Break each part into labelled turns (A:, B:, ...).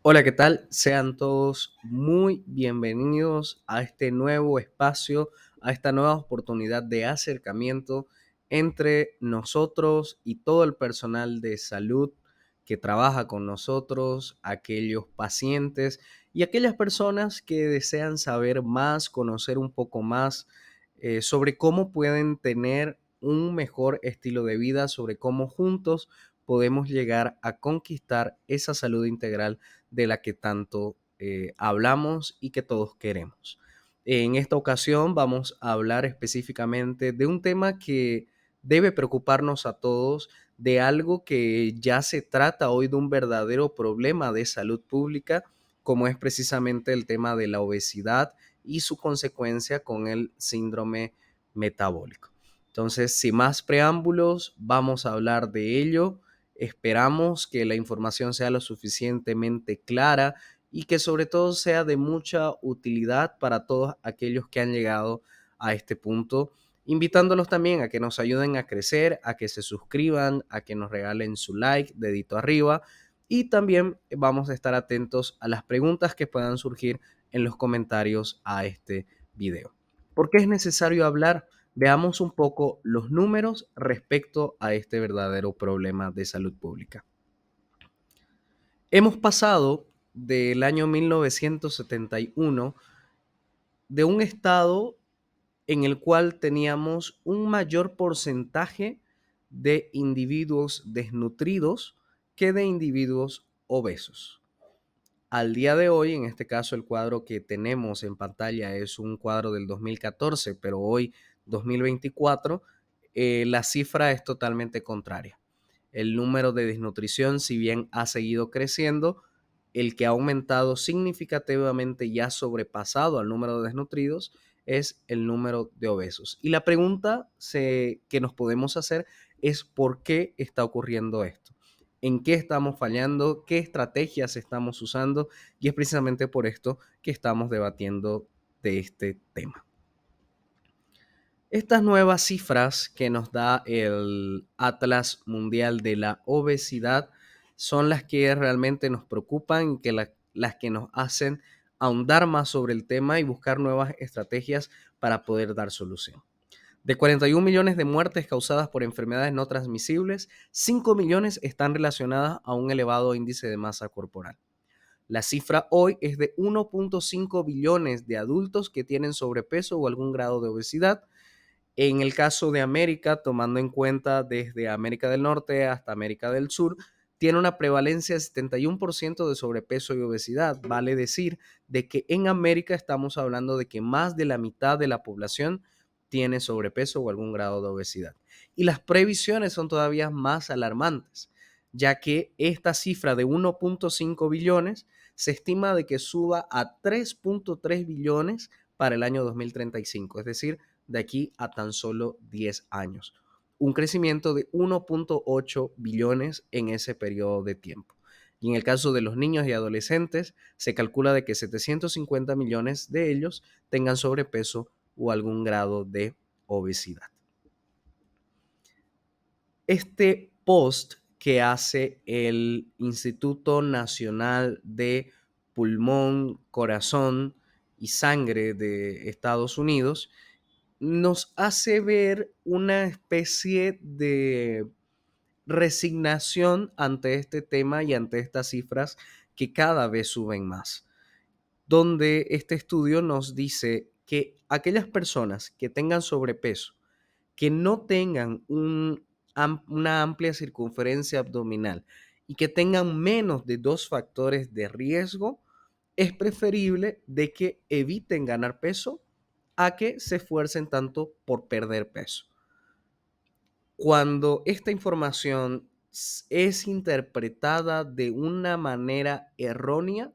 A: Hola, ¿qué tal? Sean todos muy bienvenidos a este nuevo espacio, a esta nueva oportunidad de acercamiento entre nosotros y todo el personal de salud que trabaja con nosotros, aquellos pacientes y aquellas personas que desean saber más, conocer un poco más sobre cómo pueden tener un mejor estilo de vida, sobre cómo juntos podemos llegar a conquistar esa salud integral de la que tanto hablamos y que todos queremos. En esta ocasión vamos a hablar específicamente de un tema que debe preocuparnos a todos, de algo que ya se trata hoy de un verdadero problema de salud pública, como es precisamente el tema de la obesidad y su consecuencia con el síndrome metabólico. Entonces, sin más preámbulos, vamos a hablar de ello. Esperamos que la información sea lo suficientemente clara y que sobre todo sea de mucha utilidad para todos aquellos que han llegado a este punto, invitándolos también a que nos ayuden a crecer, a que se suscriban, a que nos regalen su like, dedito arriba, y también vamos a estar atentos a las preguntas que puedan surgir en los comentarios a este video. ¿Por qué es necesario hablar? Veamos un poco los números respecto a este verdadero problema de salud pública. Hemos pasado del año 1971 de un estado en el cual teníamos un mayor porcentaje de individuos desnutridos que de individuos obesos. Al día de hoy, en este caso el cuadro que tenemos en pantalla es un cuadro del 2014, pero hoy 2024, la cifra es totalmente contraria. El número de desnutrición, si bien ha seguido creciendo, el que ha aumentado significativamente y ha sobrepasado al número de desnutridos es el número de obesos. Y la pregunta que nos podemos hacer es ¿por qué está ocurriendo esto? ¿En qué estamos fallando? ¿Qué estrategias estamos usando? Y es precisamente por esto que estamos debatiendo de este tema. Estas nuevas cifras que nos da el Atlas Mundial de la Obesidad son las que realmente nos preocupan y las que nos hacen ahondar más sobre el tema y buscar nuevas estrategias para poder dar solución. De 41 millones de muertes causadas por enfermedades no transmisibles, 5 millones están relacionadas a un elevado índice de masa corporal. La cifra hoy es de 1.5 billones de adultos que tienen sobrepeso o algún grado de obesidad. En el caso de América, tomando en cuenta desde América del Norte hasta América del Sur, tiene una prevalencia de 71% de sobrepeso y obesidad. Vale decir de que en América estamos hablando de que más de la mitad de la población tiene sobrepeso o algún grado de obesidad. Y las previsiones son todavía más alarmantes, ya que esta cifra de 1.5 billones se estima de que suba a 3.3 billones para el año 2035, es decir, de aquí a tan solo 10 años. Un crecimiento de 1.8 billones en ese periodo de tiempo. Y en el caso de los niños y adolescentes, se calcula de que 750 millones de ellos tengan sobrepeso o algún grado de obesidad. Este post que hace el Instituto Nacional de Pulmón, Corazón y Sangre de Estados Unidos nos hace ver una especie de resignación ante este tema y ante estas cifras que cada vez suben más, donde este estudio nos dice que aquellas personas que tengan sobrepeso, que no tengan una amplia circunferencia abdominal y que tengan menos de 2 factores de riesgo, es preferible de que eviten ganar peso a que se esfuercen tanto por perder peso. Cuando esta información es interpretada de una manera errónea,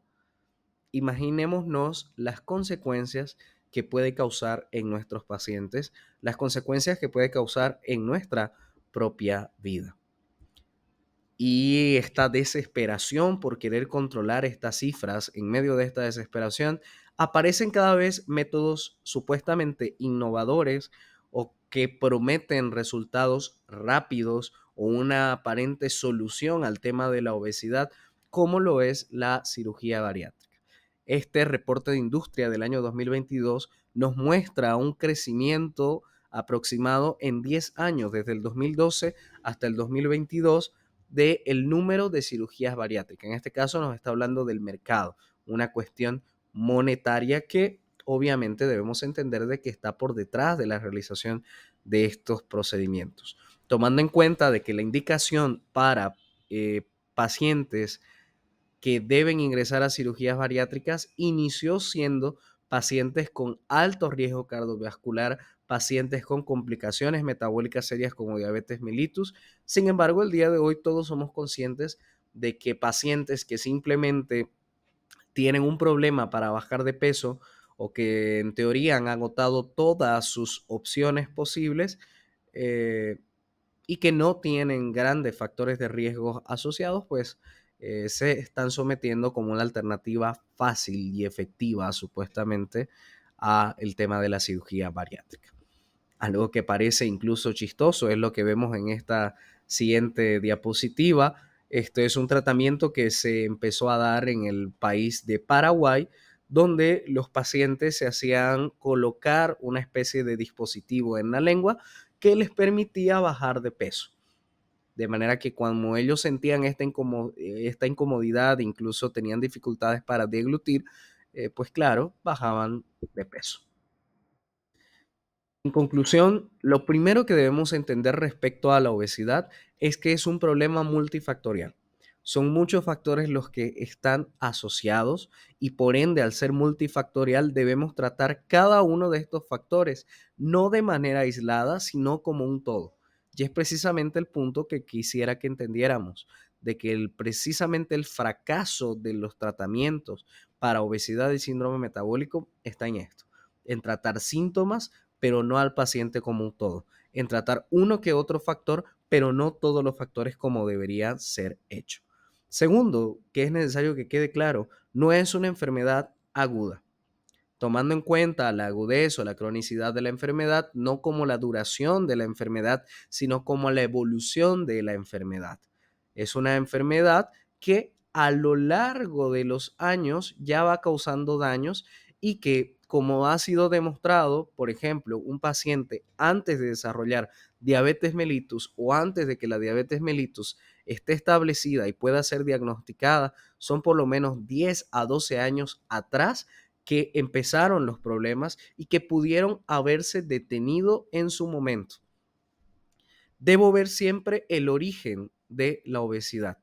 A: imaginémonos las consecuencias que puede causar en nuestros pacientes, las consecuencias que puede causar en nuestra propia vida. Y esta desesperación por querer controlar estas cifras, en medio de esta desesperación, aparecen cada vez métodos supuestamente innovadores o que prometen resultados rápidos o una aparente solución al tema de la obesidad, como lo es la cirugía bariátrica. Este reporte de industria del año 2022 nos muestra un crecimiento aproximado en 10 años, desde el 2012 hasta el 2022, del número de cirugías bariátricas. En este caso nos está hablando del mercado, una cuestión monetaria que obviamente debemos entender de que está por detrás de la realización de estos procedimientos. Tomando en cuenta de que la indicación para pacientes que deben ingresar a cirugías bariátricas inició siendo pacientes con alto riesgo cardiovascular, pacientes con complicaciones metabólicas serias como diabetes mellitus. Sin embargo, el día de hoy todos somos conscientes de que pacientes que simplemente tienen un problema para bajar de peso o que en teoría han agotado todas sus opciones posibles, eh, y que no tienen grandes factores de riesgo asociados, pues se están sometiendo como una alternativa fácil y efectiva, supuestamente, a el tema de la cirugía bariátrica. Algo que parece incluso chistoso es lo que vemos en esta siguiente diapositiva. Este es un tratamiento que se empezó a dar en el país de Paraguay, donde los pacientes se hacían colocar una especie de dispositivo en la lengua que les permitía bajar de peso. De manera que cuando ellos sentían esta incomodidad, incluso tenían dificultades para deglutir, pues claro, bajaban de peso. En conclusión, lo primero que debemos entender respecto a la obesidad es que es un problema multifactorial. Son muchos factores los que están asociados y por ende, al ser multifactorial, debemos tratar cada uno de estos factores, no de manera aislada, sino como un todo. Y es precisamente el punto que quisiera que entendiéramos, de que precisamente el fracaso de los tratamientos para obesidad y síndrome metabólico está en esto, en tratar síntomas pero no al paciente como un todo, en tratar uno que otro factor, pero no todos los factores como debería ser hecho. Segundo, que es necesario que quede claro, no es una enfermedad aguda, tomando en cuenta la agudez o la cronicidad de la enfermedad, no como la duración de la enfermedad, sino como la evolución de la enfermedad. Es una enfermedad que a lo largo de los años ya va causando daños y que, como ha sido demostrado, por ejemplo, un paciente antes de desarrollar diabetes mellitus o antes de que la diabetes mellitus esté establecida y pueda ser diagnosticada, son por lo menos 10 a 12 años atrás que empezaron los problemas y que pudieron haberse detenido en su momento. Debo ver siempre el origen de la obesidad.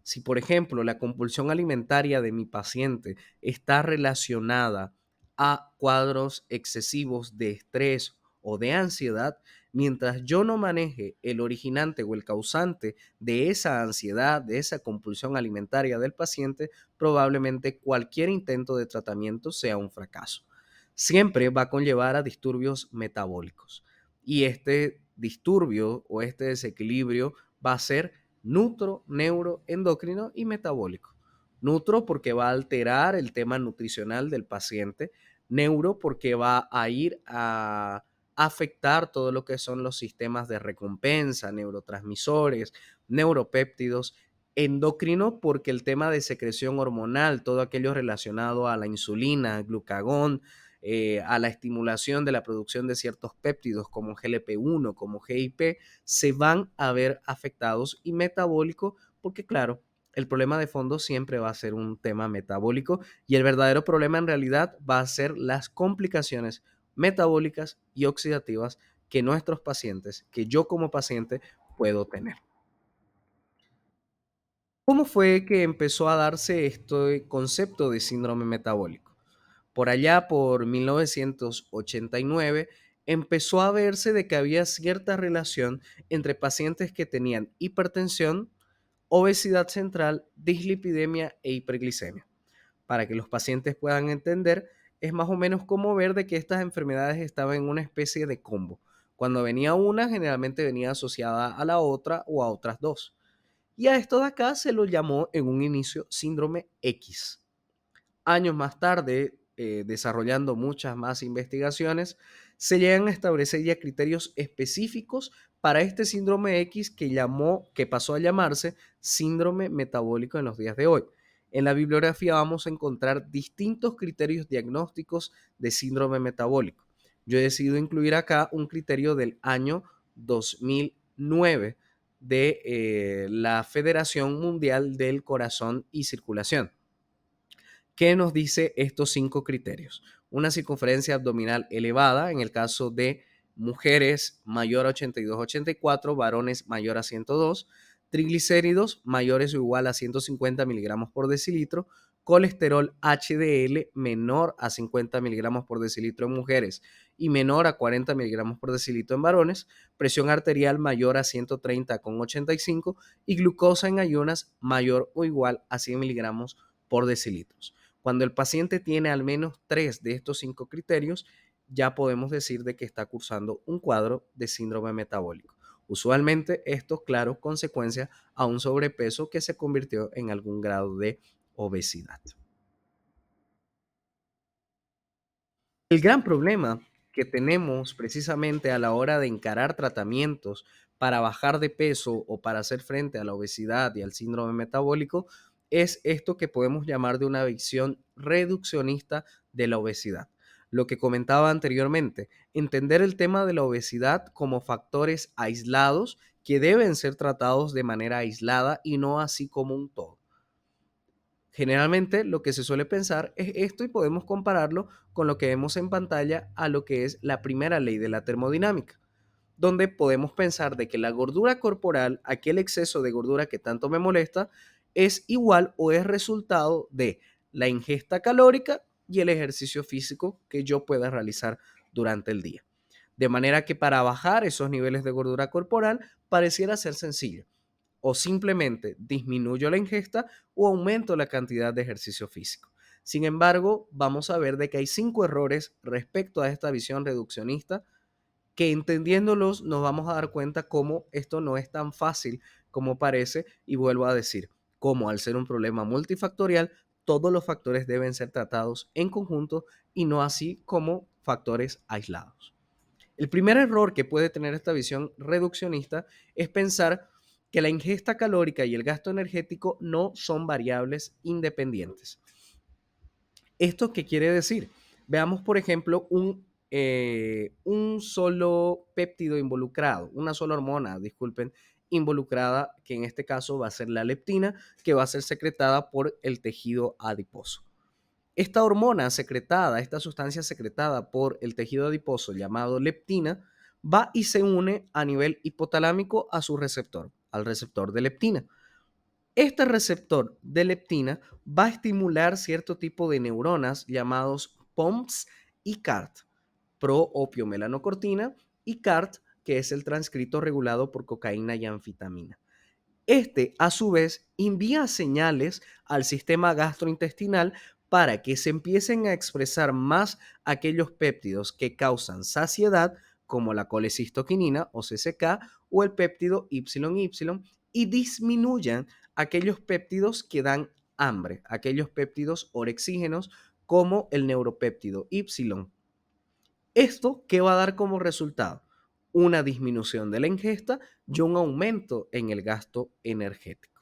A: Si, por ejemplo, la compulsión alimentaria de mi paciente está relacionada a cuadros excesivos de estrés o de ansiedad, mientras yo no maneje el originante o el causante de esa ansiedad, de esa compulsión alimentaria del paciente, probablemente cualquier intento de tratamiento sea un fracaso. Siempre va a conllevar a disturbios metabólicos y este disturbio o este desequilibrio va a ser nutro, neuro, endocrino y metabólico. Nutro porque va a alterar el tema nutricional del paciente, neuro porque va a ir a afectar todo lo que son los sistemas de recompensa, neurotransmisores, neuropéptidos, endocrino porque el tema de secreción hormonal, todo aquello relacionado a la insulina, glucagón, a la estimulación de la producción de ciertos péptidos como GLP-1, como GIP, se van a ver afectados, y metabólico porque claro, el problema de fondo siempre va a ser un tema metabólico y el verdadero problema en realidad va a ser las complicaciones metabólicas y oxidativas que nuestros pacientes, que yo como paciente puedo tener. ¿Cómo fue que empezó a darse este concepto de síndrome metabólico? Por allá por 1989 empezó a verse de que había cierta relación entre pacientes que tenían hipertensión, obesidad central, dislipidemia e hiperglicemia. Para que los pacientes puedan entender, es más o menos como ver de que estas enfermedades estaban en una especie de combo. Cuando venía una, generalmente venía asociada a la otra o a otras dos. Y a esto de acá se lo llamó en un inicio síndrome X. Años más tarde, desarrollando muchas más investigaciones, se llegan a establecer ya criterios específicos para este síndrome X que pasó a llamarse síndrome metabólico en los días de hoy. En la bibliografía vamos a encontrar distintos criterios diagnósticos de síndrome metabólico. Yo he decidido incluir acá un criterio del año 2009 de la Federación Mundial del Corazón y Circulación. ¿Qué nos dice estos 5 criterios? Una circunferencia abdominal elevada, en el caso de mujeres mayor a 82-84, varones mayor a 102, triglicéridos mayores o igual a 150 miligramos por decilitro, colesterol HDL menor a 50 miligramos por decilitro en mujeres y menor a 40 miligramos por decilitro en varones, presión arterial mayor a 130,85 y glucosa en ayunas mayor o igual a 100 miligramos por decilitros. Cuando el paciente tiene al menos 3 de estos 5 criterios, ya podemos decir de que está cursando un cuadro de síndrome metabólico. Usualmente esto, claro, consecuencia a un sobrepeso que se convirtió en algún grado de obesidad. El gran problema que tenemos precisamente a la hora de encarar tratamientos para bajar de peso o para hacer frente a la obesidad y al síndrome metabólico es esto que podemos llamar de una visión reduccionista de la obesidad. Lo que comentaba anteriormente, entender el tema de la obesidad como factores aislados que deben ser tratados de manera aislada y no así como un todo. Generalmente lo que se suele pensar es esto y podemos compararlo con lo que vemos en pantalla a lo que es la primera ley de la termodinámica, donde podemos pensar de que la gordura corporal, aquel exceso de gordura que tanto me molesta, es igual o es resultado de la ingesta calórica y el ejercicio físico que yo pueda realizar durante el día. De manera que para bajar esos niveles de gordura corporal pareciera ser sencillo o simplemente disminuyo la ingesta o aumento la cantidad de ejercicio físico. Sin embargo, vamos a ver de que hay 5 errores respecto a esta visión reduccionista que entendiéndolos nos vamos a dar cuenta cómo esto no es tan fácil como parece y vuelvo a decir, como al ser un problema multifactorial, todos los factores deben ser tratados en conjunto y no así como factores aislados. El primer error que puede tener esta visión reduccionista es pensar que la ingesta calórica y el gasto energético no son variables independientes. ¿Esto qué quiere decir? Veamos, por ejemplo, un solo péptido involucrado, una sola hormona, disculpen, involucrada, que en este caso va a ser la leptina, que va a ser secretada por el tejido adiposo. Esta hormona secretada, esta sustancia secretada por el tejido adiposo llamado leptina, va y se une a nivel hipotalámico a su receptor, al receptor de leptina. Este receptor de leptina va a estimular cierto tipo de neuronas llamados POMS y CART, proopiomelanocortina, y CART, que es el transcrito regulado por cocaína y anfetamina. Este, a su vez, envía señales al sistema gastrointestinal para que se empiecen a expresar más aquellos péptidos que causan saciedad, como la colecistoquinina o CCK o el péptido YY, y disminuyan aquellos péptidos que dan hambre, aquellos péptidos orexígenos como el neuropéptido Y. ¿Esto qué va a dar como resultado? Una disminución de la ingesta y un aumento en el gasto energético.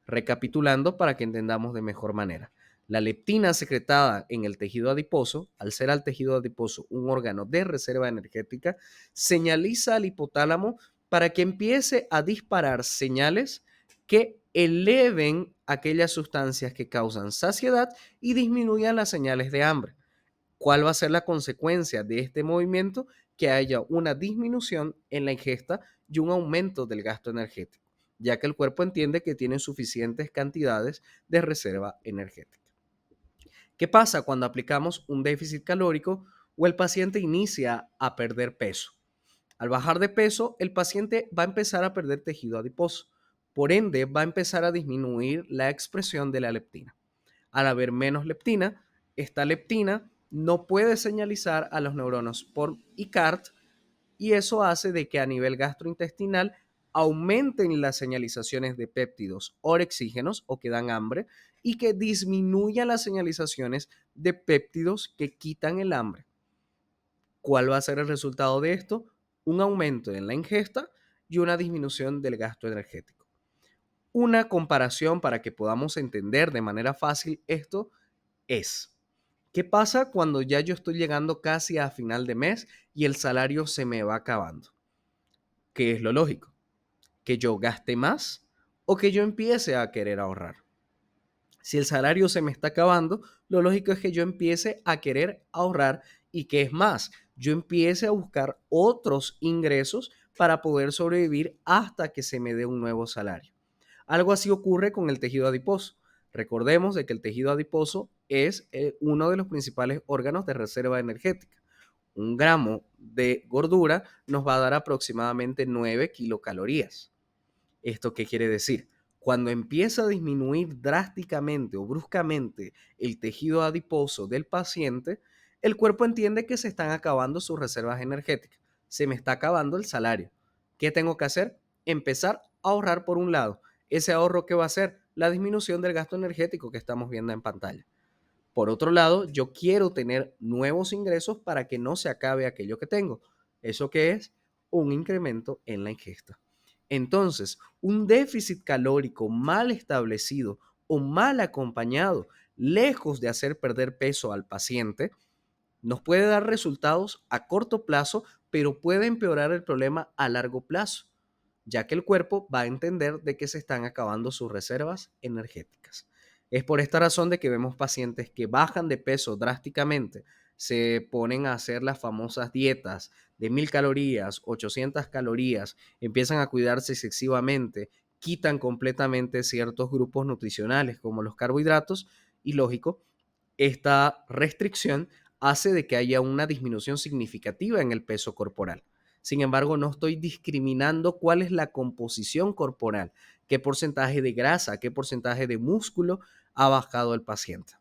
A: Recapitulando para que entendamos de mejor manera. La leptina secretada en el tejido adiposo, al ser al tejido adiposo un órgano de reserva energética, señaliza al hipotálamo para que empiece a disparar señales que eleven aquellas sustancias que causan saciedad y disminuyan las señales de hambre. ¿Cuál va a ser la consecuencia de este movimiento? Que haya una disminución en la ingesta y un aumento del gasto energético, ya que el cuerpo entiende que tiene suficientes cantidades de reserva energética. ¿Qué pasa cuando aplicamos un déficit calórico o el paciente inicia a perder peso? Al bajar de peso, el paciente va a empezar a perder tejido adiposo. Por ende, va a empezar a disminuir la expresión de la leptina. Al haber menos leptina, esta leptina no puede señalizar a los neuronas por ICART y eso hace de que a nivel gastrointestinal aumenten las señalizaciones de péptidos orexígenos o que dan hambre y que disminuyan las señalizaciones de péptidos que quitan el hambre. ¿Cuál va a ser el resultado de esto? Un aumento en la ingesta y una disminución del gasto energético. Una comparación para que podamos entender de manera fácil esto es, ¿qué pasa cuando ya yo estoy llegando casi a final de mes y el salario se me va acabando? ¿Qué es lo lógico? ¿Que yo gaste más o que yo empiece a querer ahorrar? Si el salario se me está acabando, lo lógico es que yo empiece a querer ahorrar y que es más, yo empiece a buscar otros ingresos para poder sobrevivir hasta que se me dé un nuevo salario. Algo así ocurre con el tejido adiposo. Recordemos de que el tejido adiposo es uno de los principales órganos de reserva energética. Un gramo de gordura nos va a dar aproximadamente 9 kilocalorías. ¿Esto qué quiere decir? Cuando empieza a disminuir drásticamente o bruscamente el tejido adiposo del paciente, el cuerpo entiende que se están acabando sus reservas energéticas. Se me está acabando el salario. ¿Qué tengo que hacer? Empezar a ahorrar por un lado. Ese ahorro, ¿qué va a ser? La disminución del gasto energético que estamos viendo en pantalla. Por otro lado, yo quiero tener nuevos ingresos para que no se acabe aquello que tengo. ¿Eso qué es? Un incremento en la ingesta. Entonces, un déficit calórico mal establecido o mal acompañado, lejos de hacer perder peso al paciente, nos puede dar resultados a corto plazo, pero puede empeorar el problema a largo plazo, ya que el cuerpo va a entender de que se están acabando sus reservas energéticas. Es por esta razón de que vemos pacientes que bajan de peso drásticamente, se ponen a hacer las famosas dietas de 1000 calorías, 800 calorías, empiezan a cuidarse excesivamente, quitan completamente ciertos grupos nutricionales como los carbohidratos y lógico, esta restricción hace de que haya una disminución significativa en el peso corporal. Sin embargo, no estoy discriminando cuál es la composición corporal, qué porcentaje de grasa, qué porcentaje de músculo ha bajado el paciente.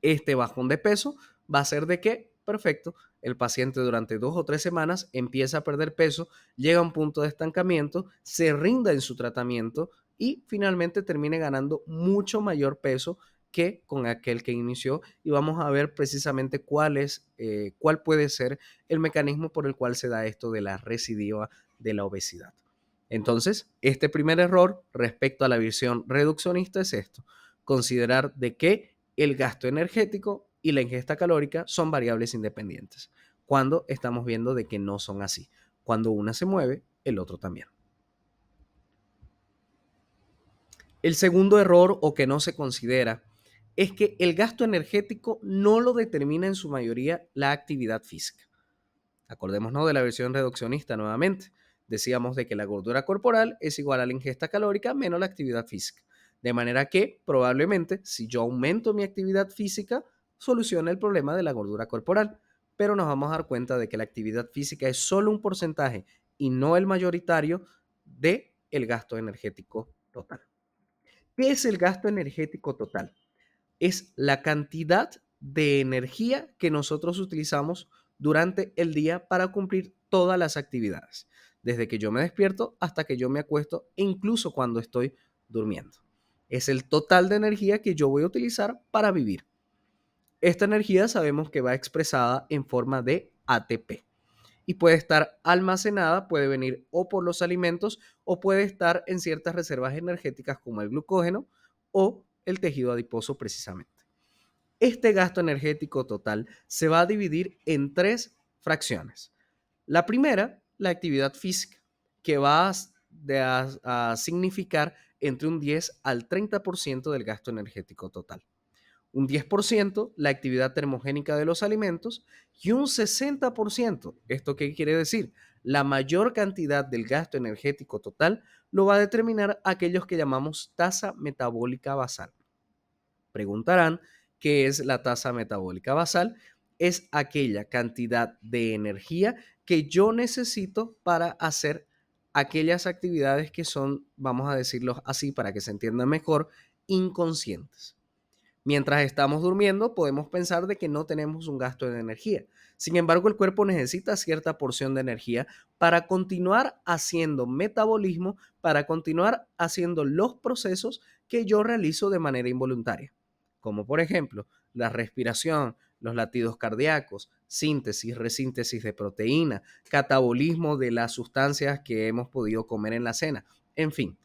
A: Este bajón de peso va a ser de que, perfecto, el paciente durante 2 o 3 semanas empieza a perder peso, llega a un punto de estancamiento, se rinda en su tratamiento y finalmente termine ganando mucho mayor peso que con aquel que inició y vamos a ver precisamente cuál puede ser el mecanismo por el cual se da esto de la recidiva de la obesidad. Entonces, este primer error respecto a la visión reduccionista es esto, considerar de que el gasto energético y la ingesta calórica son variables independientes, cuando estamos viendo de que no son así. Cuando una se mueve, el otro también. El segundo error o que no se considera es que el gasto energético no lo determina en su mayoría la actividad física. Acordémonos de la versión reduccionista nuevamente. Decíamos de que la gordura corporal es igual a la ingesta calórica menos la actividad física. De manera que probablemente si yo aumento mi actividad física, soluciona el problema de la gordura corporal. Pero nos vamos a dar cuenta de que la actividad física es solo un porcentaje y no el mayoritario del gasto energético total. ¿Qué es el gasto energético total? Es la cantidad de energía que nosotros utilizamos durante el día para cumplir todas las actividades, desde que yo me despierto hasta que yo me acuesto e incluso cuando estoy durmiendo. Es el total de energía que yo voy a utilizar para vivir. Esta energía sabemos que va expresada en forma de ATP y puede estar almacenada, puede venir o por los alimentos o puede estar en ciertas reservas energéticas como el glucógeno o el tejido adiposo precisamente. Este gasto energético total se va a dividir en 3 fracciones. La primera, la actividad física, que va a significar entre un 10 al 30% del gasto energético total. Un 10% la actividad termogénica de los alimentos y un 60%, ¿esto qué quiere decir? La mayor cantidad del gasto energético total lo va a determinar aquellos que llamamos tasa metabólica basal. Preguntarán, ¿qué es la tasa metabólica basal? Es aquella cantidad de energía que yo necesito para hacer aquellas actividades que son, vamos a decirlo así para que se entienda mejor, inconscientes. Mientras estamos durmiendo, podemos pensar de que no tenemos un gasto de energía. Sin embargo, el cuerpo necesita cierta porción de energía para continuar haciendo metabolismo, para continuar haciendo los procesos que yo realizo de manera involuntaria, como por ejemplo la respiración, los latidos cardíacos, síntesis, resíntesis de proteína, catabolismo de las sustancias que hemos podido comer en la cena, en fin.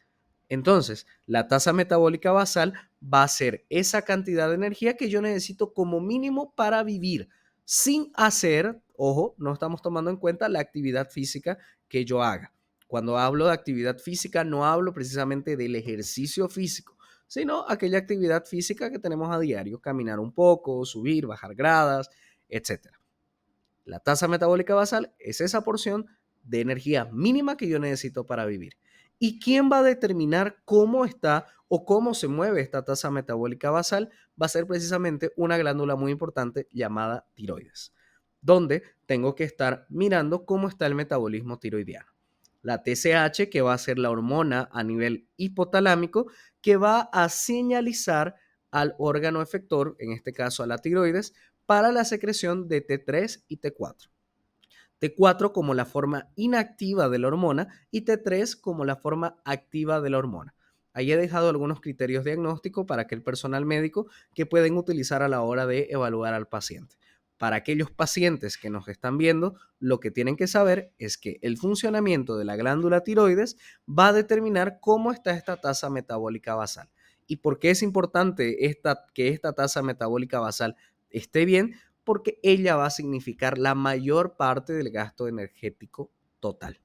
A: Entonces, la tasa metabólica basal va a ser esa cantidad de energía que yo necesito como mínimo para vivir, sin hacer, ojo, no estamos tomando en cuenta la actividad física que yo haga. Cuando hablo de actividad física, no hablo precisamente del ejercicio físico, sino aquella actividad física que tenemos a diario, caminar un poco, subir, bajar gradas, etcétera. La tasa metabólica basal es esa porción de energía mínima que yo necesito para vivir. ¿Y quién va a determinar cómo está o cómo se mueve esta tasa metabólica basal? Va a ser precisamente una glándula muy importante llamada tiroides, donde tengo que estar mirando cómo está el metabolismo tiroidiano. La TSH, que va a ser la hormona a nivel hipotalámico, que va a señalizar al órgano efector, en este caso a la tiroides, para la secreción de T3 y T4. T4 como la forma inactiva de la hormona y T3 como la forma activa de la hormona. Ahí he dejado algunos criterios diagnósticos para aquel personal médico que pueden utilizar a la hora de evaluar al paciente. Para aquellos pacientes que nos están viendo, lo que tienen que saber es que el funcionamiento de la glándula tiroides va a determinar cómo está esta tasa metabólica basal. ¿Y por qué es importante que esta tasa metabólica basal esté bien? Porque ella va a significar la mayor parte del gasto energético total.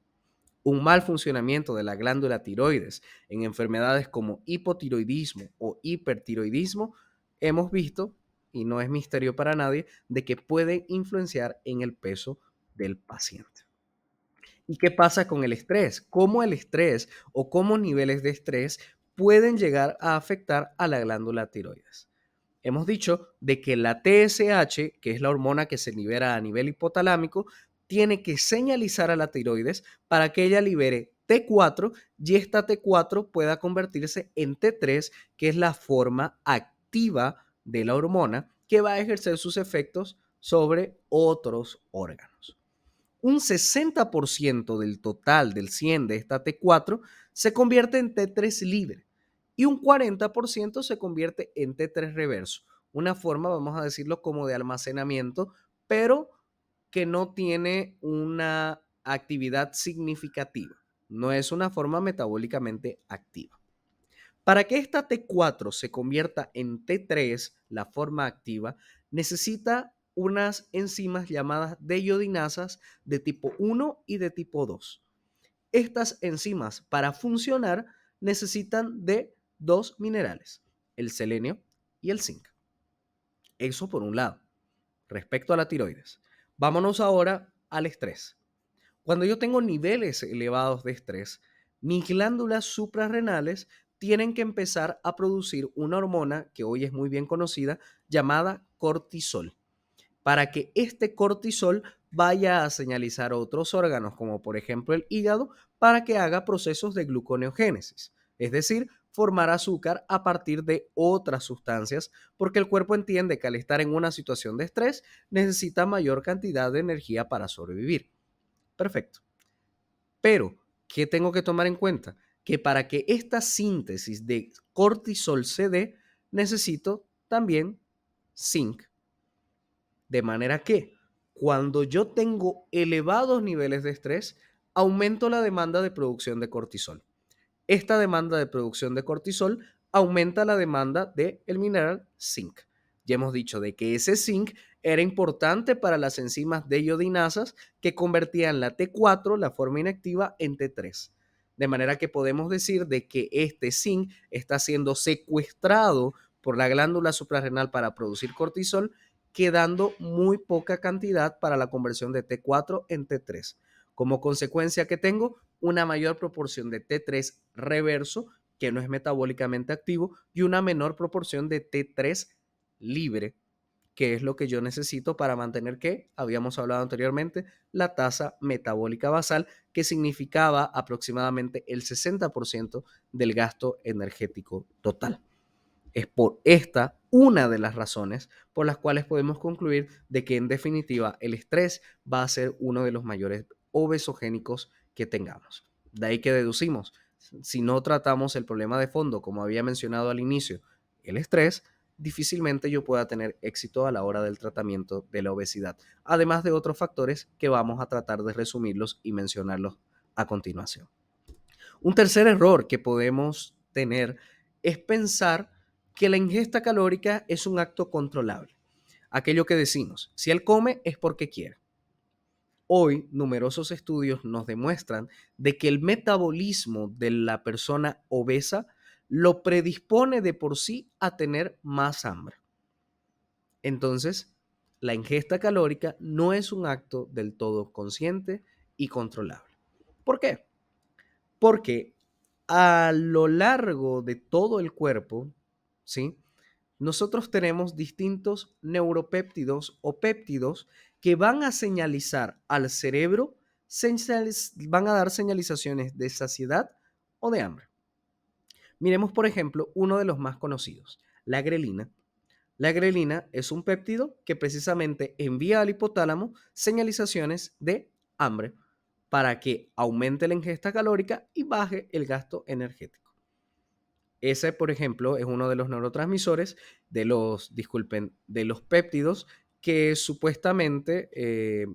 A: Un mal funcionamiento de la glándula tiroides en enfermedades como hipotiroidismo o hipertiroidismo, hemos visto, y no es misterio para nadie, de que puede influenciar en el peso del paciente. ¿Y qué pasa con el estrés? ¿Cómo el estrés o cómo niveles de estrés pueden llegar a afectar a la glándula tiroides? Hemos dicho de que la TSH, que es la hormona que se libera a nivel hipotalámico, tiene que señalizar a la tiroides para que ella libere T4 y esta T4 pueda convertirse en T3, que es la forma activa de la hormona que va a ejercer sus efectos sobre otros órganos. Un 60% del total del 100 de esta T4 se convierte en T3 libre y un 40% se convierte en T3 reverso. Una forma, vamos a decirlo, como de almacenamiento, pero que no tiene una actividad significativa. No es una forma metabólicamente activa. Para que esta T4 se convierta en T3, la forma activa, necesita unas enzimas llamadas deyodinasas de tipo 1 y de tipo 2. Estas enzimas, para funcionar, necesitan de dos minerales, el selenio y el zinc. Eso por un lado, respecto a la tiroides. Vámonos ahora al estrés. Cuando yo tengo niveles elevados de estrés, mis glándulas suprarrenales tienen que empezar a producir una hormona que hoy es muy bien conocida llamada cortisol, para que este cortisol vaya a señalizar a otros órganos, como por ejemplo el hígado, para que haga procesos de gluconeogénesis, es decir, formar azúcar a partir de otras sustancias, porque el cuerpo entiende que al estar en una situación de estrés necesita mayor cantidad de energía para sobrevivir. Perfecto. Pero, ¿qué tengo que tomar en cuenta? Que para que esta síntesis de cortisol se dé, necesito también zinc. De manera que cuando yo tengo elevados niveles de estrés, aumento la demanda de producción de cortisol. Esta demanda de producción de cortisol aumenta la demanda del mineral zinc. Ya hemos dicho de que ese zinc era importante para las enzimas deyodinasas que convertían la T4, la forma inactiva, en T3. De manera que podemos decir de que este zinc está siendo secuestrado por la glándula suprarrenal para producir cortisol, quedando muy poca cantidad para la conversión de T4 en T3. Como consecuencia que tengo una mayor proporción de T3 reverso, que no es metabólicamente activo, y una menor proporción de T3 libre, que es lo que yo necesito para mantener que, habíamos hablado anteriormente, la tasa metabólica basal, que significaba aproximadamente el 60% del gasto energético total. Es por esta una de las razones por las cuales podemos concluir de que en definitiva el estrés va a ser uno de los mayores obesogénicos que tengamos. De ahí que deducimos, si no tratamos el problema de fondo, como había mencionado al inicio, el estrés, difícilmente yo pueda tener éxito a la hora del tratamiento de la obesidad, además de otros factores que vamos a tratar de resumirlos y mencionarlos a continuación. Un tercer error que podemos tener es pensar que la ingesta calórica es un acto controlable. Aquello que decimos, si él come es porque quiere. Hoy, numerosos estudios nos demuestran de que el metabolismo de la persona obesa lo predispone de por sí a tener más hambre. Entonces, la ingesta calórica no es un acto del todo consciente y controlable. ¿Por qué? Porque a lo largo de todo el cuerpo, ¿sí? Nosotros tenemos distintos neuropéptidos o péptidos que van a señalizar al cerebro, van a dar señalizaciones de saciedad o de hambre. Miremos, por ejemplo, uno de los más conocidos, la grelina. La grelina es un péptido que precisamente envía al hipotálamo señalizaciones de hambre para que aumente la ingesta calórica y baje el gasto energético. Ese, por ejemplo, es uno de los neurotransmisores de los péptidos que supuestamente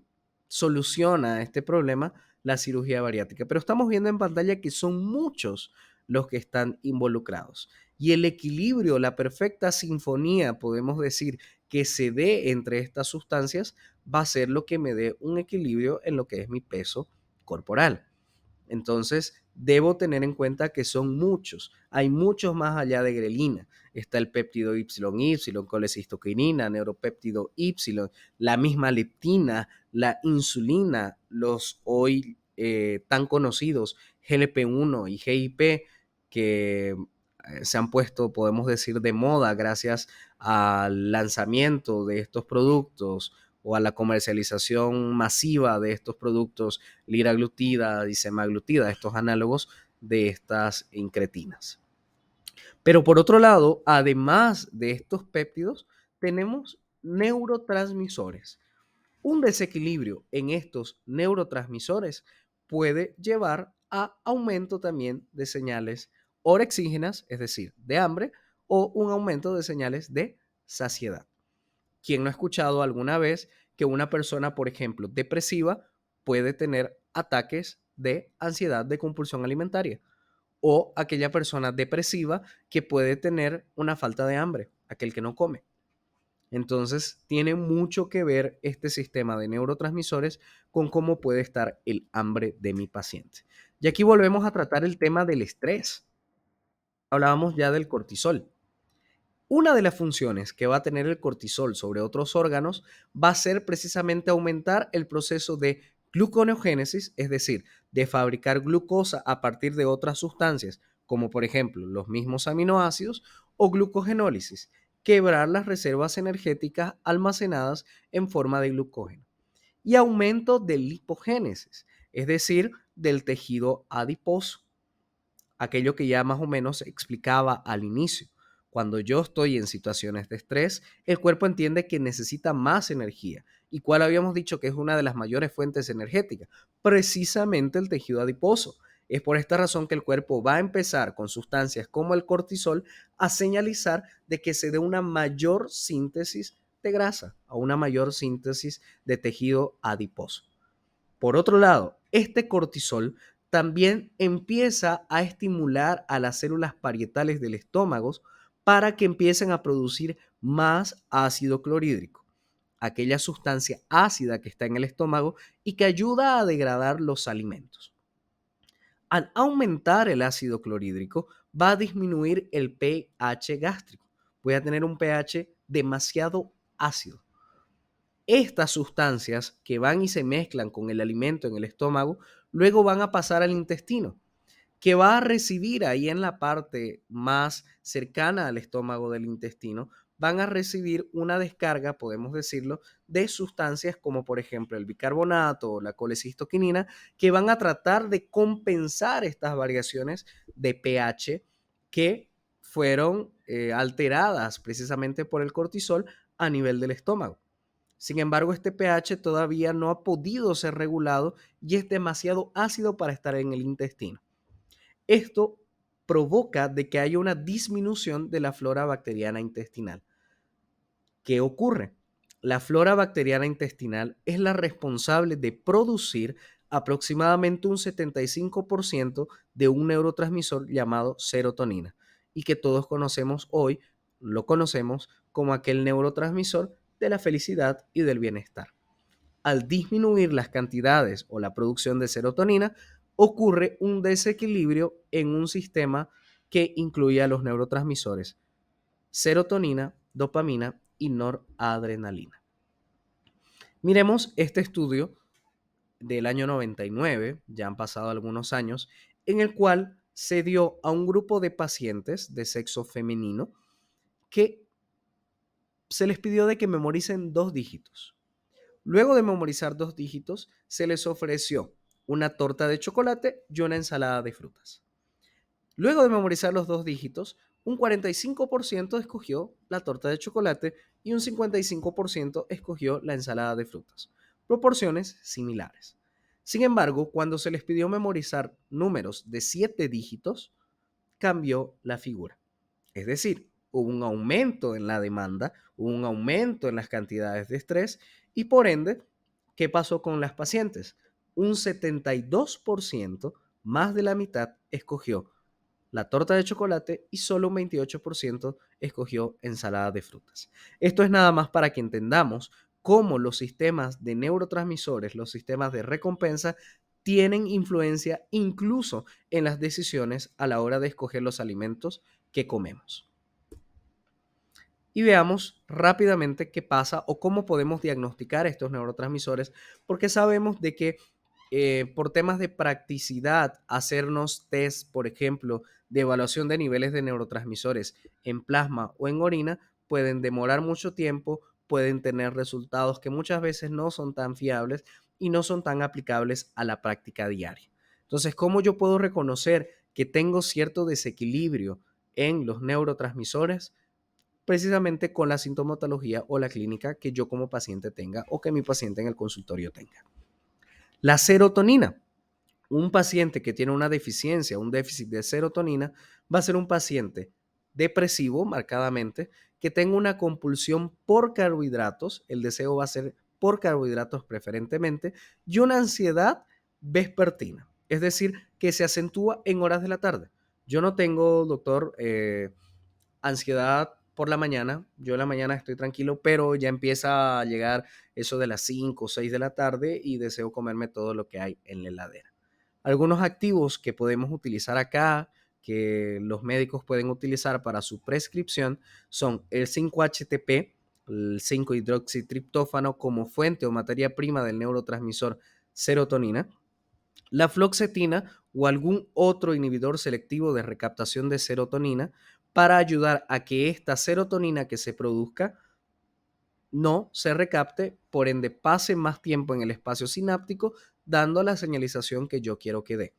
A: soluciona este problema la cirugía bariátrica. Pero estamos viendo en pantalla que son muchos los que están involucrados. Y el equilibrio, la perfecta sinfonía, podemos decir, que se dé entre estas sustancias, va a ser lo que me dé un equilibrio en lo que es mi peso corporal. Entonces, debo tener en cuenta que son muchos. Hay muchos más allá de grelina. Está el péptido YY, colecistoquinina, neuropéptido Y, la misma leptina, la insulina, los hoy tan conocidos GLP-1 y GIP, que se han puesto, podemos decir, de moda gracias al lanzamiento de estos productos o a la comercialización masiva de estos productos liraglutida y semaglutida, estos análogos de estas incretinas. Pero por otro lado, además de estos péptidos, tenemos neurotransmisores. Un desequilibrio en estos neurotransmisores puede llevar a aumento también de señales orexígenas, es decir, de hambre, o un aumento de señales de saciedad. ¿Quién no ha escuchado alguna vez que una persona, por ejemplo, depresiva, puede tener ataques de ansiedad de compulsión alimentaria? O aquella persona depresiva que puede tener una falta de hambre, aquel que no come. Entonces, tiene mucho que ver este sistema de neurotransmisores con cómo puede estar el hambre de mi paciente. Y aquí volvemos a tratar el tema del estrés. Hablábamos ya del cortisol. Una de las funciones que va a tener el cortisol sobre otros órganos va a ser precisamente aumentar el proceso de gluconeogénesis, es decir, de fabricar glucosa a partir de otras sustancias, como por ejemplo los mismos aminoácidos, o glucogenólisis, quebrar las reservas energéticas almacenadas en forma de glucógeno. Y aumento de lipogénesis, es decir, del tejido adiposo, aquello que ya más o menos explicaba al inicio. Cuando yo estoy en situaciones de estrés, el cuerpo entiende que necesita más energía. ¿Y cuál habíamos dicho que es una de las mayores fuentes energéticas? Precisamente el tejido adiposo. Es por esta razón que el cuerpo va a empezar con sustancias como el cortisol a señalizar de que se dé una mayor síntesis de grasa, a una mayor síntesis de tejido adiposo. Por otro lado, este cortisol también empieza a estimular a las células parietales del estómago para que empiecen a producir más ácido clorhídrico, aquella sustancia ácida que está en el estómago y que ayuda a degradar los alimentos. Al aumentar el ácido clorhídrico, va a disminuir el pH gástrico. Voy a tener un pH demasiado ácido. Estas sustancias que van y se mezclan con el alimento en el estómago, luego van a pasar al intestino, que va a recibir ahí en la parte más cercana al estómago del intestino, van a recibir una descarga, podemos decirlo, de sustancias como por ejemplo el bicarbonato o la colecistoquinina, que van a tratar de compensar estas variaciones de pH que fueron alteradas precisamente por el cortisol a nivel del estómago. Sin embargo, este pH todavía no ha podido ser regulado y es demasiado ácido para estar en el intestino. Esto provoca de que haya una disminución de la flora bacteriana intestinal. ¿Qué ocurre? La flora bacteriana intestinal es la responsable de producir aproximadamente un 75% de un neurotransmisor llamado serotonina y que todos conocemos hoy, lo conocemos como aquel neurotransmisor de la felicidad y del bienestar. Al disminuir las cantidades o la producción de serotonina, ocurre un desequilibrio en un sistema que incluye a los neurotransmisores serotonina, dopamina y noradrenalina. Miremos este estudio del año 99, ya han pasado algunos años, en el cual se dio a un grupo de pacientes de sexo femenino que se les pidió de que memoricen 2 dígitos. Luego de memorizar 2 dígitos, se les ofreció una torta de chocolate y una ensalada de frutas. Luego de memorizar los 2 dígitos, un 45% escogió la torta de chocolate y un 55% escogió la ensalada de frutas. Proporciones similares. Sin embargo, cuando se les pidió memorizar números de 7 dígitos, cambió la figura. Es decir, hubo un aumento en la demanda, hubo un aumento en las cantidades de estrés y por ende, ¿qué pasó con las pacientes? Un 72%, más de la mitad, escogió la torta de chocolate y solo un 28% escogió ensalada de frutas. Esto es nada más para que entendamos cómo los sistemas de neurotransmisores, los sistemas de recompensa, tienen influencia incluso en las decisiones a la hora de escoger los alimentos que comemos. Y veamos rápidamente qué pasa o cómo podemos diagnosticar estos neurotransmisores, porque sabemos de que por temas de practicidad, hacernos test, por ejemplo, de evaluación de niveles de neurotransmisores en plasma o en orina, pueden demorar mucho tiempo, pueden tener resultados que muchas veces no son tan fiables y no son tan aplicables a la práctica diaria. Entonces, ¿cómo yo puedo reconocer que tengo cierto desequilibrio en los neurotransmisores? Precisamente con la sintomatología o la clínica que yo como paciente tenga o que mi paciente en el consultorio tenga. La serotonina. Un paciente que tiene una deficiencia, un déficit de serotonina, va a ser un paciente depresivo, marcadamente, que tenga una compulsión por carbohidratos, el deseo va a ser por carbohidratos preferentemente, y una ansiedad vespertina, es decir, que se acentúa en horas de la tarde. Yo no tengo, doctor, ansiedad por la mañana. Yo en la mañana estoy tranquilo, pero ya empieza a llegar eso de las 5 o 6 de la tarde y deseo comerme todo lo que hay en la heladera. Algunos activos que podemos utilizar acá, que los médicos pueden utilizar para su prescripción, son el 5-HTP, el 5-hidroxitriptófano como fuente o materia prima del neurotransmisor serotonina, la fluoxetina o algún otro inhibidor selectivo de recaptación de serotonina para ayudar a que esta serotonina que se produzca no se recapte, por ende pase más tiempo en el espacio sináptico, dando la señalización que yo quiero que dé.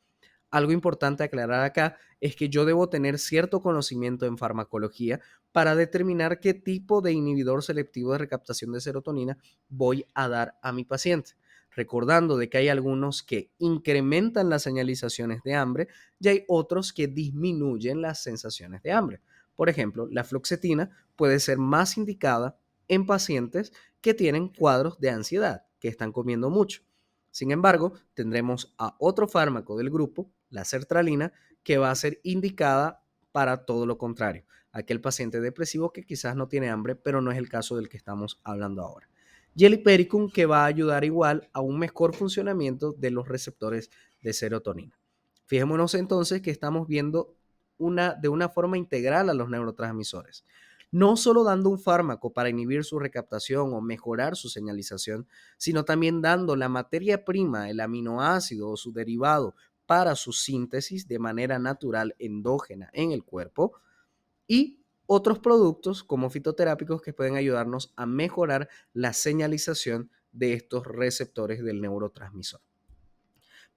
A: Algo importante aclarar acá es que yo debo tener cierto conocimiento en farmacología para determinar qué tipo de inhibidor selectivo de recaptación de serotonina voy a dar a mi paciente. Recordando de que hay algunos que incrementan las señalizaciones de hambre y hay otros que disminuyen las sensaciones de hambre. Por ejemplo, la fluoxetina puede ser más indicada en pacientes que tienen cuadros de ansiedad, que están comiendo mucho. Sin embargo, tendremos a otro fármaco del grupo, la sertralina, que va a ser indicada para todo lo contrario, aquel paciente depresivo que quizás no tiene hambre, pero no es el caso del que estamos hablando ahora. Y el hipericum, que va a ayudar igual a un mejor funcionamiento de los receptores de serotonina. Fijémonos entonces que estamos viendo de una forma integral a los neurotransmisores. No solo dando un fármaco para inhibir su recaptación o mejorar su señalización, sino también dando la materia prima, el aminoácido o su derivado para su síntesis de manera natural endógena en el cuerpo y otros productos como fitoterápicos que pueden ayudarnos a mejorar la señalización de estos receptores del neurotransmisor.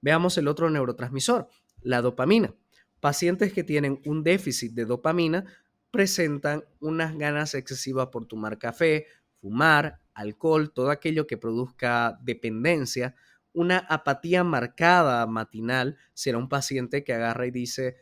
A: Veamos el otro neurotransmisor, la dopamina. Pacientes que tienen un déficit de dopamina presentan unas ganas excesivas por tomar café, fumar, alcohol, todo aquello que produzca dependencia, una apatía marcada matinal. Será un paciente que agarra y dice,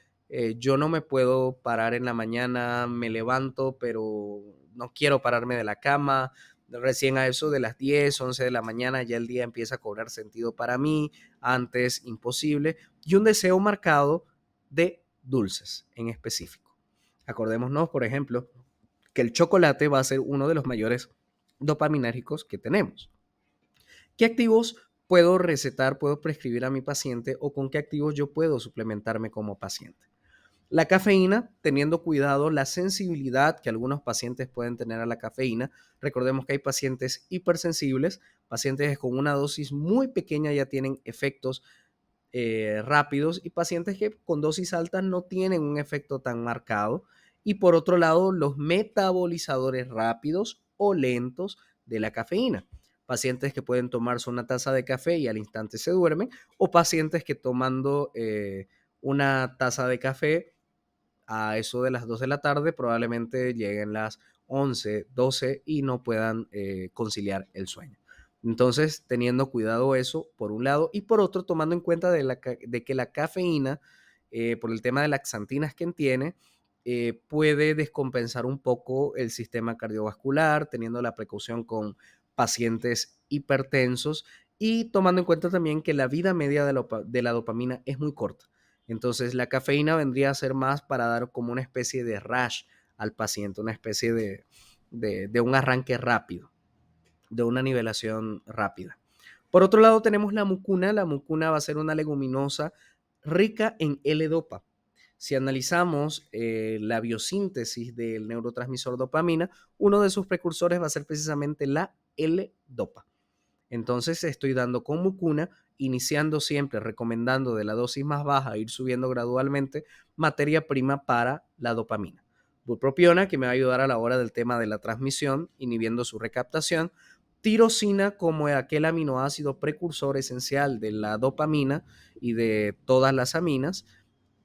A: yo no me puedo parar en la mañana, me levanto, pero no quiero pararme de la cama. Recién a eso de las 10, 11 de la mañana ya el día empieza a cobrar sentido para mí, antes imposible, y un deseo marcado de dulces en específico. Acordémonos, por ejemplo, que el chocolate va a ser uno de los mayores dopaminérgicos que tenemos. ¿Qué activos puedo recetar, puedo prescribir a mi paciente o con qué activos yo puedo suplementarme como paciente? La cafeína, teniendo cuidado la sensibilidad que algunos pacientes pueden tener a la cafeína. Recordemos que hay pacientes hipersensibles, pacientes que con una dosis muy pequeña ya tienen efectos rápidos y pacientes que con dosis altas no tienen un efecto tan marcado. Y por otro lado, los metabolizadores rápidos o lentos de la cafeína. Pacientes que pueden tomarse una taza de café y al instante se duermen, o pacientes que tomando una taza de café a eso de las 2 de la tarde probablemente lleguen las 11, 12 y no puedan conciliar el sueño. Entonces, teniendo cuidado eso, por un lado, y por otro, tomando en cuenta de que la cafeína, por el tema de laxantinas que tiene, puede descompensar un poco el sistema cardiovascular, teniendo la precaución con pacientes hipertensos y tomando en cuenta también que la vida media de la dopamina es muy corta. Entonces, la cafeína vendría a ser más para dar como una especie de rush al paciente, una especie de un arranque rápido, de una nivelación rápida. Por otro lado, tenemos la mucuna. La mucuna va a ser una leguminosa rica en L-dopa. Si analizamos la biosíntesis del neurotransmisor dopamina, uno de sus precursores va a ser precisamente la L-dopa. Entonces estoy dando con mucuna, iniciando siempre, recomendando de la dosis más baja, ir subiendo gradualmente, materia prima para la dopamina. Bupropiona, que me va a ayudar a la hora del tema de la transmisión, inhibiendo su recaptación. Tirosina, como aquel aminoácido precursor esencial de la dopamina y de todas las aminas.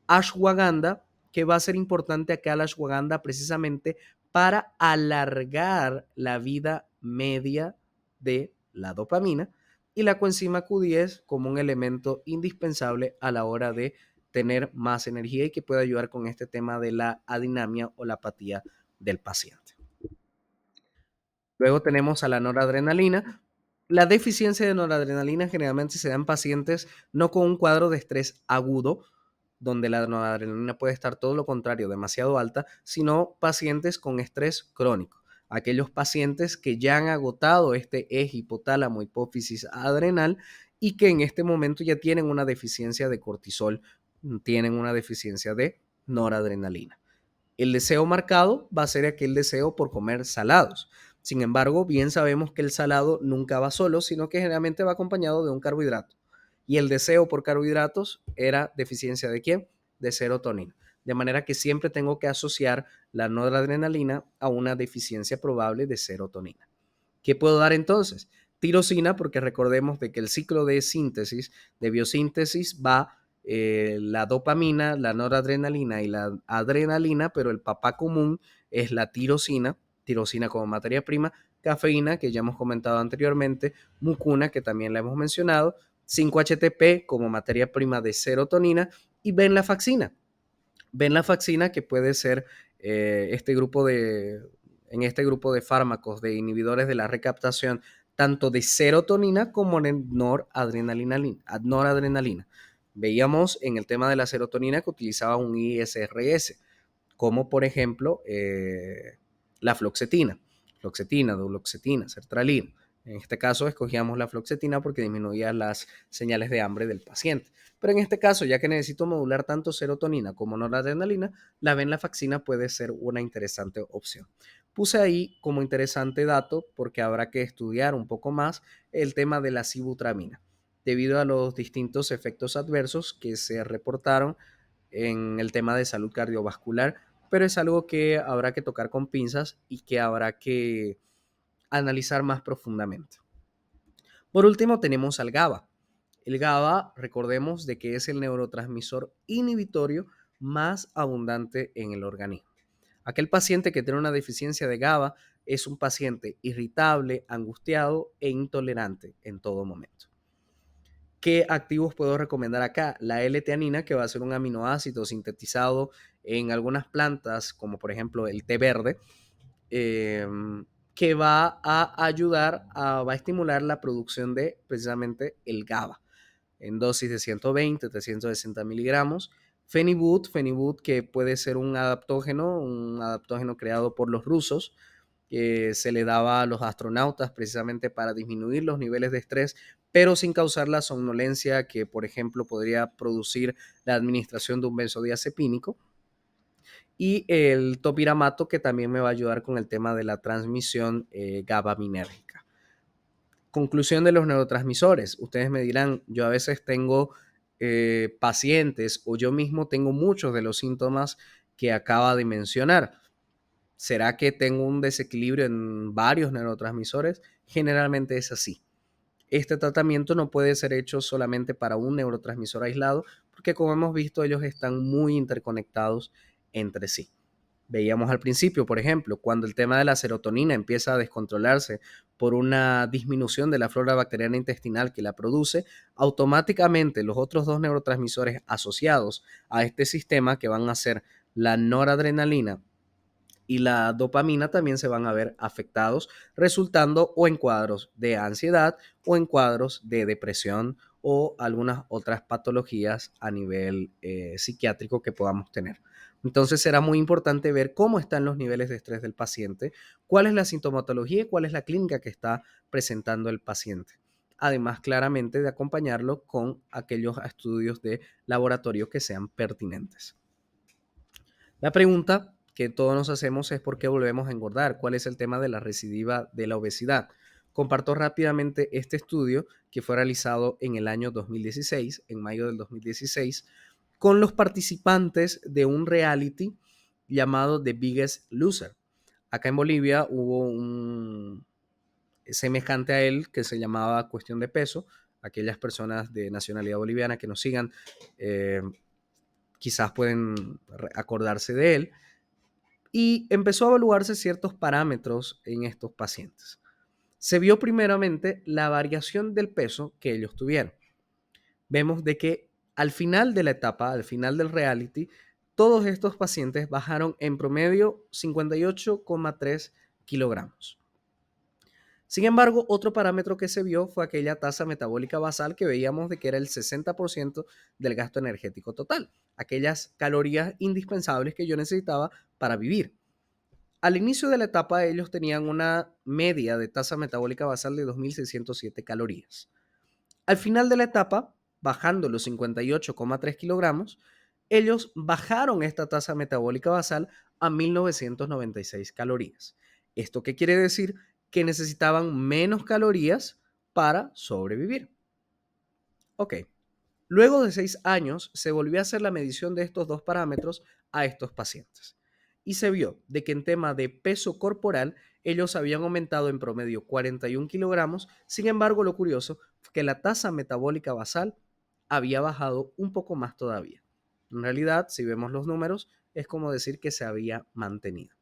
A: Ashwagandha, que va a ser importante acá la ashwagandha precisamente para alargar la vida media de la dopamina, y la coenzima Q10 como un elemento indispensable a la hora de tener más energía y que puede ayudar con este tema de la adinamia o la apatía del paciente. Luego tenemos a la noradrenalina. La deficiencia de noradrenalina generalmente se da en pacientes no con un cuadro de estrés agudo, donde la noradrenalina puede estar todo lo contrario, demasiado alta, sino pacientes con estrés crónico. Aquellos pacientes que ya han agotado este eje hipotálamo hipófisis adrenal y que en este momento ya tienen una deficiencia de cortisol, tienen una deficiencia de noradrenalina. El deseo marcado va a ser aquel deseo por comer salados. Sin embargo, bien sabemos que el salado nunca va solo, sino que generalmente va acompañado de un carbohidrato. Y el deseo por carbohidratos era deficiencia ¿de quién? De serotonina. De manera que siempre tengo que asociar la noradrenalina a una deficiencia probable de serotonina. ¿Qué puedo dar entonces? Tirosina, porque recordemos de que el ciclo de síntesis, de biosíntesis, va la dopamina, la noradrenalina y la adrenalina, pero el papá común es la tirosina, tirosina como materia prima, cafeína, que ya hemos comentado anteriormente, mucuna, que también la hemos mencionado, 5-HTP como materia prima de serotonina y venlafaxina. Venlafaxina, que puede ser en este grupo de fármacos de inhibidores de la recaptación tanto de serotonina como de noradrenalina. Veíamos en el tema de la serotonina que utilizaba un ISRS, como por ejemplo la fluoxetina, duloxetina, sertralina. En este caso escogíamos la fluoxetina porque disminuía las señales de hambre del paciente. Pero en este caso, ya que necesito modular tanto serotonina como noradrenalina, la venlafaxina puede ser una interesante opción. Puse ahí como interesante dato porque habrá que estudiar un poco más el tema de la sibutramina, debido a los distintos efectos adversos que se reportaron en el tema de salud cardiovascular, pero es algo que habrá que tocar con pinzas y que habrá que analizar más profundamente. Por último, tenemos al GABA. El GABA, recordemos de que es el neurotransmisor inhibitorio más abundante en el organismo. Aquel paciente que tiene una deficiencia de GABA es un paciente irritable, angustiado e intolerante en todo momento. ¿Qué activos puedo recomendar acá? La L-teanina, que va a ser un aminoácido sintetizado en algunas plantas, como por ejemplo el té verde, que va a ayudar, va a estimular la producción de precisamente el GABA en dosis de 120, 360 miligramos. Phenibut, que puede ser un adaptógeno creado por los rusos, que se le daba a los astronautas precisamente para disminuir los niveles de estrés, pero sin causar la somnolencia que, por ejemplo, podría producir la administración de un benzodiazepínico. Y el topiramato, que también me va a ayudar con el tema de la transmisión GABAminérgica. Conclusión de los neurotransmisores. Ustedes me dirán, yo a veces tengo pacientes o yo mismo tengo muchos de los síntomas que acaba de mencionar. ¿Será que tengo un desequilibrio en varios neurotransmisores? Generalmente es así. Este tratamiento no puede ser hecho solamente para un neurotransmisor aislado, porque como hemos visto, ellos están muy interconectados entre sí. Veíamos al principio, por ejemplo, cuando el tema de la serotonina empieza a descontrolarse por una disminución de la flora bacteriana intestinal que la produce, automáticamente los otros dos neurotransmisores asociados a este sistema, que van a ser la noradrenalina y la dopamina, también se van a ver afectados, resultando o en cuadros de ansiedad o en cuadros de depresión o algunas otras patologías a nivel psiquiátrico que podamos tener. Entonces será muy importante ver cómo están los niveles de estrés del paciente, cuál es la sintomatología y cuál es la clínica que está presentando el paciente. Además, claramente, de acompañarlo con aquellos estudios de laboratorio que sean pertinentes. La pregunta que todos nos hacemos es por qué volvemos a engordar, cuál es el tema de la recidiva de la obesidad. Comparto rápidamente este estudio que fue realizado en el año 2016, en mayo del 2016, con los participantes de un reality llamado The Biggest Loser. Acá en Bolivia hubo un semejante a él que se llamaba Cuestión de Peso. Aquellas personas de nacionalidad boliviana que nos sigan quizás pueden acordarse de él. Y empezó a evaluarse ciertos parámetros en estos pacientes. Se vio primeramente la variación del peso que ellos tuvieron. Vemos de que al final de la etapa, al final del reality, todos estos pacientes bajaron en promedio 58,3 kilogramos. Sin embargo, otro parámetro que se vio fue aquella tasa metabólica basal que veíamos de que era el 60% del gasto energético total, aquellas calorías indispensables que yo necesitaba para vivir. Al inicio de la etapa, ellos tenían una media de tasa metabólica basal de 2.607 calorías. Al final de la etapa, bajando los 58,3 kilogramos, ellos bajaron esta tasa metabólica basal a 1.996 calorías. ¿Esto qué quiere decir? Que necesitaban menos calorías para sobrevivir. Ok. Luego de 6 años, se volvió a hacer la medición de estos dos parámetros a estos pacientes. Y se vio de que en tema de peso corporal, ellos habían aumentado en promedio 41 kilogramos. Sin embargo, lo curioso fue que la tasa metabólica basal había bajado un poco más todavía. En realidad, si vemos los números, es como decir que se había mantenido.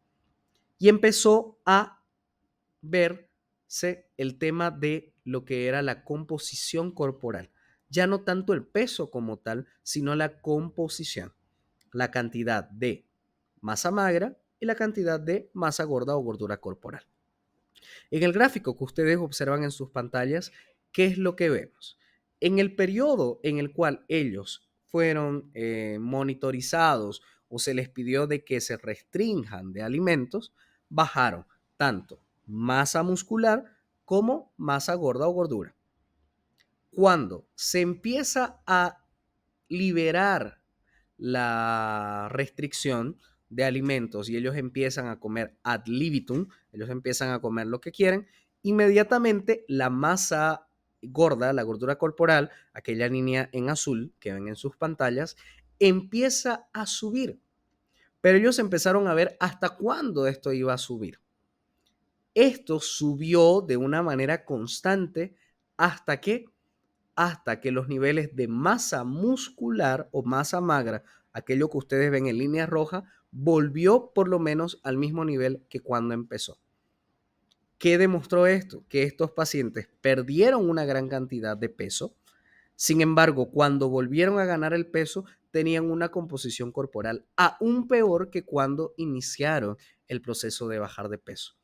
A: Y empezó a verse el tema de lo que era la composición corporal. Ya no tanto el peso como tal, sino la composición, la cantidad de masa magra y la cantidad de masa gorda o gordura corporal. En el gráfico que ustedes observan en sus pantallas, ¿qué es lo que vemos? En el periodo en el cual ellos fueron monitorizados o se les pidió de que se restrinjan de alimentos, bajaron tanto masa muscular como masa gorda o gordura. Cuando se empieza a liberar la restricción de alimentos y ellos empiezan a comer ad libitum, ellos empiezan a comer lo que quieren, inmediatamente la masa gorda, la gordura corporal, aquella línea en azul que ven en sus pantallas, empieza a subir. Pero ellos empezaron a ver hasta cuándo esto iba a subir. Esto subió de una manera constante hasta que los niveles de masa muscular o masa magra, aquello que ustedes ven en línea roja, volvió por lo menos al mismo nivel que cuando empezó. ¿Qué demostró esto? Que estos pacientes perdieron una gran cantidad de peso. Sin embargo, cuando volvieron a ganar el peso, tenían una composición corporal aún peor que cuando iniciaron el proceso de bajar de peso.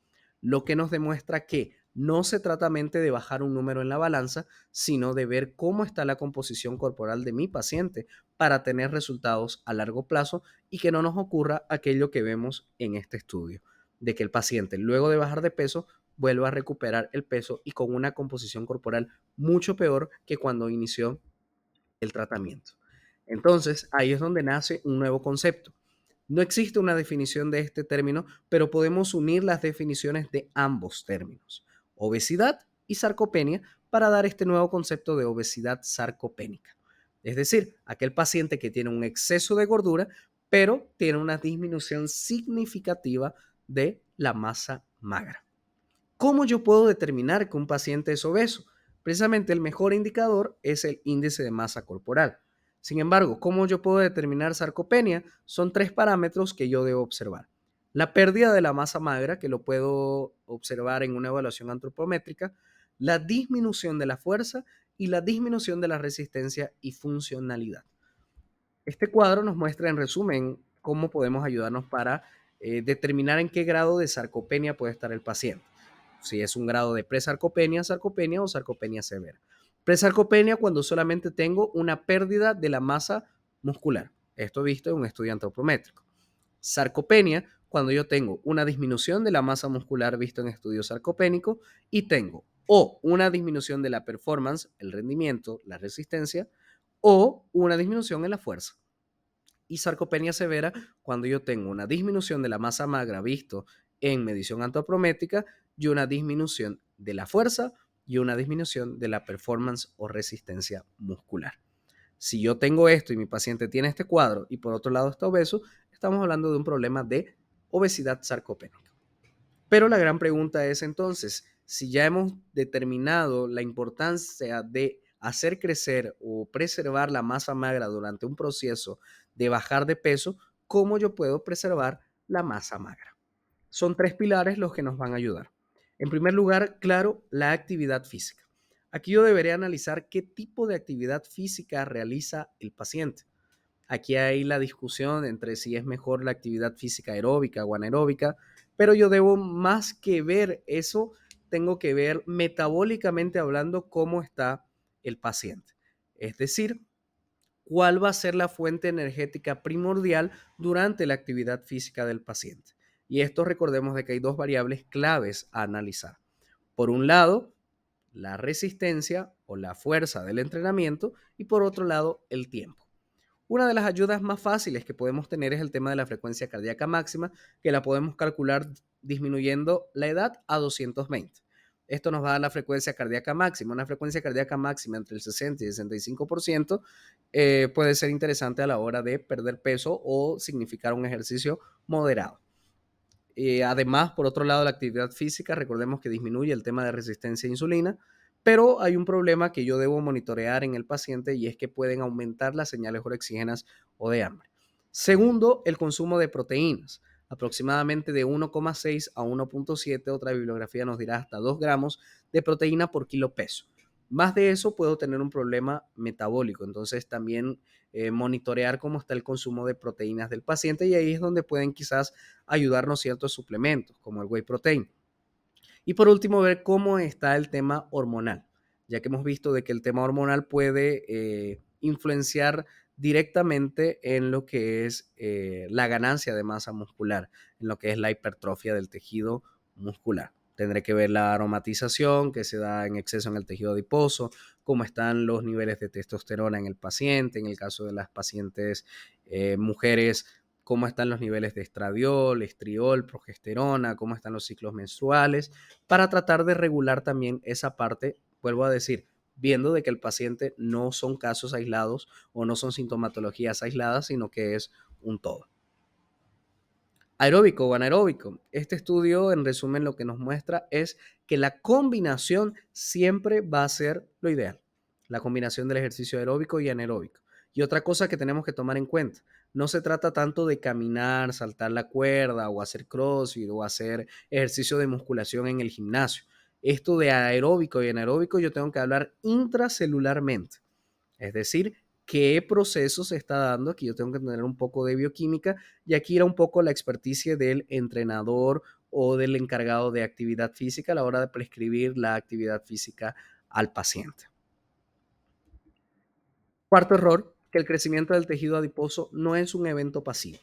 A: Lo que nos demuestra que no se trata mente de bajar un número en la balanza, sino de ver cómo está la composición corporal de mi paciente para tener resultados a largo plazo y que no nos ocurra aquello que vemos en este estudio, de que el paciente luego de bajar de peso vuelva a recuperar el peso y con una composición corporal mucho peor que cuando inició el tratamiento. Entonces, ahí es donde nace un nuevo concepto. No existe una definición de este término, pero podemos unir las definiciones de ambos términos, obesidad y sarcopenia, para dar este nuevo concepto de obesidad sarcopénica. Es decir, aquel paciente que tiene un exceso de gordura, pero tiene una disminución significativa de la masa magra. ¿Cómo yo puedo determinar que un paciente es obeso? Precisamente el mejor indicador es el índice de masa corporal. Sin embargo, ¿cómo yo puedo determinar sarcopenia? Son tres parámetros que yo debo observar. La pérdida de la masa magra, que lo puedo observar en una evaluación antropométrica, la disminución de la fuerza y la disminución de la resistencia y funcionalidad. Este cuadro nos muestra en resumen cómo podemos ayudarnos para determinar en qué grado de sarcopenia puede estar el paciente. Si es un grado de presarcopenia, sarcopenia o sarcopenia severa. Presarcopenia cuando solamente tengo una pérdida de la masa muscular. Esto visto en un estudio antropométrico. Sarcopenia cuando yo tengo una disminución de la masa muscular visto en estudio sarcopénico y tengo o una disminución de la performance, el rendimiento, la resistencia, o una disminución en la fuerza. Y sarcopenia severa cuando yo tengo una disminución de la masa magra visto en medición antropométrica y una disminución de la fuerza y una disminución de la performance o resistencia muscular. Si yo tengo esto y mi paciente tiene este cuadro y por otro lado está obeso, estamos hablando de un problema de obesidad sarcopénica. Pero la gran pregunta es entonces, si ya hemos determinado la importancia de hacer crecer o preservar la masa magra durante un proceso de bajar de peso, ¿cómo yo puedo preservar la masa magra? Son tres pilares los que nos van a ayudar. En primer lugar, claro, la actividad física. Aquí yo debería analizar qué tipo de actividad física realiza el paciente. Aquí hay la discusión entre si es mejor la actividad física aeróbica o anaeróbica, pero yo debo más que ver eso, tengo que ver metabólicamente hablando cómo está el paciente. Es decir, cuál va a ser la fuente energética primordial durante la actividad física del paciente. Y esto recordemos de que hay dos variables claves a analizar. Por un lado, la resistencia o la fuerza del entrenamiento y por otro lado, el tiempo. Una de las ayudas más fáciles que podemos tener es el tema de la frecuencia cardíaca máxima, que la podemos calcular disminuyendo la edad a 220. Esto nos va a dar la frecuencia cardíaca máxima. Una frecuencia cardíaca máxima entre el 60 y el 65% puede ser interesante a la hora de perder peso o significar un ejercicio moderado. Además, por otro lado, la actividad física, recordemos que disminuye el tema de resistencia a insulina, pero hay un problema que yo debo monitorear en el paciente y es que pueden aumentar las señales orexígenas o de hambre. Segundo, el consumo de proteínas, aproximadamente de 1,6 a 1,7, otra bibliografía nos dirá hasta 2 gramos de proteína por kilo peso. Más de eso puedo tener un problema metabólico, entonces también monitorear cómo está el consumo de proteínas del paciente y ahí es donde pueden quizás ayudarnos ciertos suplementos como el whey protein. Y por último, ver cómo está el tema hormonal, ya que hemos visto de que el tema hormonal puede influenciar directamente en lo que es la ganancia de masa muscular, en lo que es la hipertrofia del tejido muscular. Tendré que ver la aromatización que se da en exceso en el tejido adiposo, cómo están los niveles de testosterona en el paciente, en el caso de las pacientes mujeres, cómo están los niveles de estradiol, estriol, progesterona, cómo están los ciclos menstruales, para tratar de regular también esa parte, vuelvo a decir, viendo de que el paciente no son casos aislados o no son sintomatologías aisladas, sino que es un todo. Aeróbico o anaeróbico. Este estudio, en resumen, lo que nos muestra es que la combinación siempre va a ser lo ideal. La combinación del ejercicio aeróbico y anaeróbico. Y otra cosa que tenemos que tomar en cuenta, no se trata tanto de caminar, saltar la cuerda o hacer crossfit o hacer ejercicio de musculación en el gimnasio. Esto de aeróbico y anaeróbico yo tengo que hablar intracelularmente. Es decir, qué proceso se está dando. Aquí yo tengo que tener un poco de bioquímica y aquí era un poco la experticia del entrenador o del encargado de actividad física a la hora de prescribir la actividad física al paciente. Cuarto error, que el crecimiento del tejido adiposo no es un evento pasivo.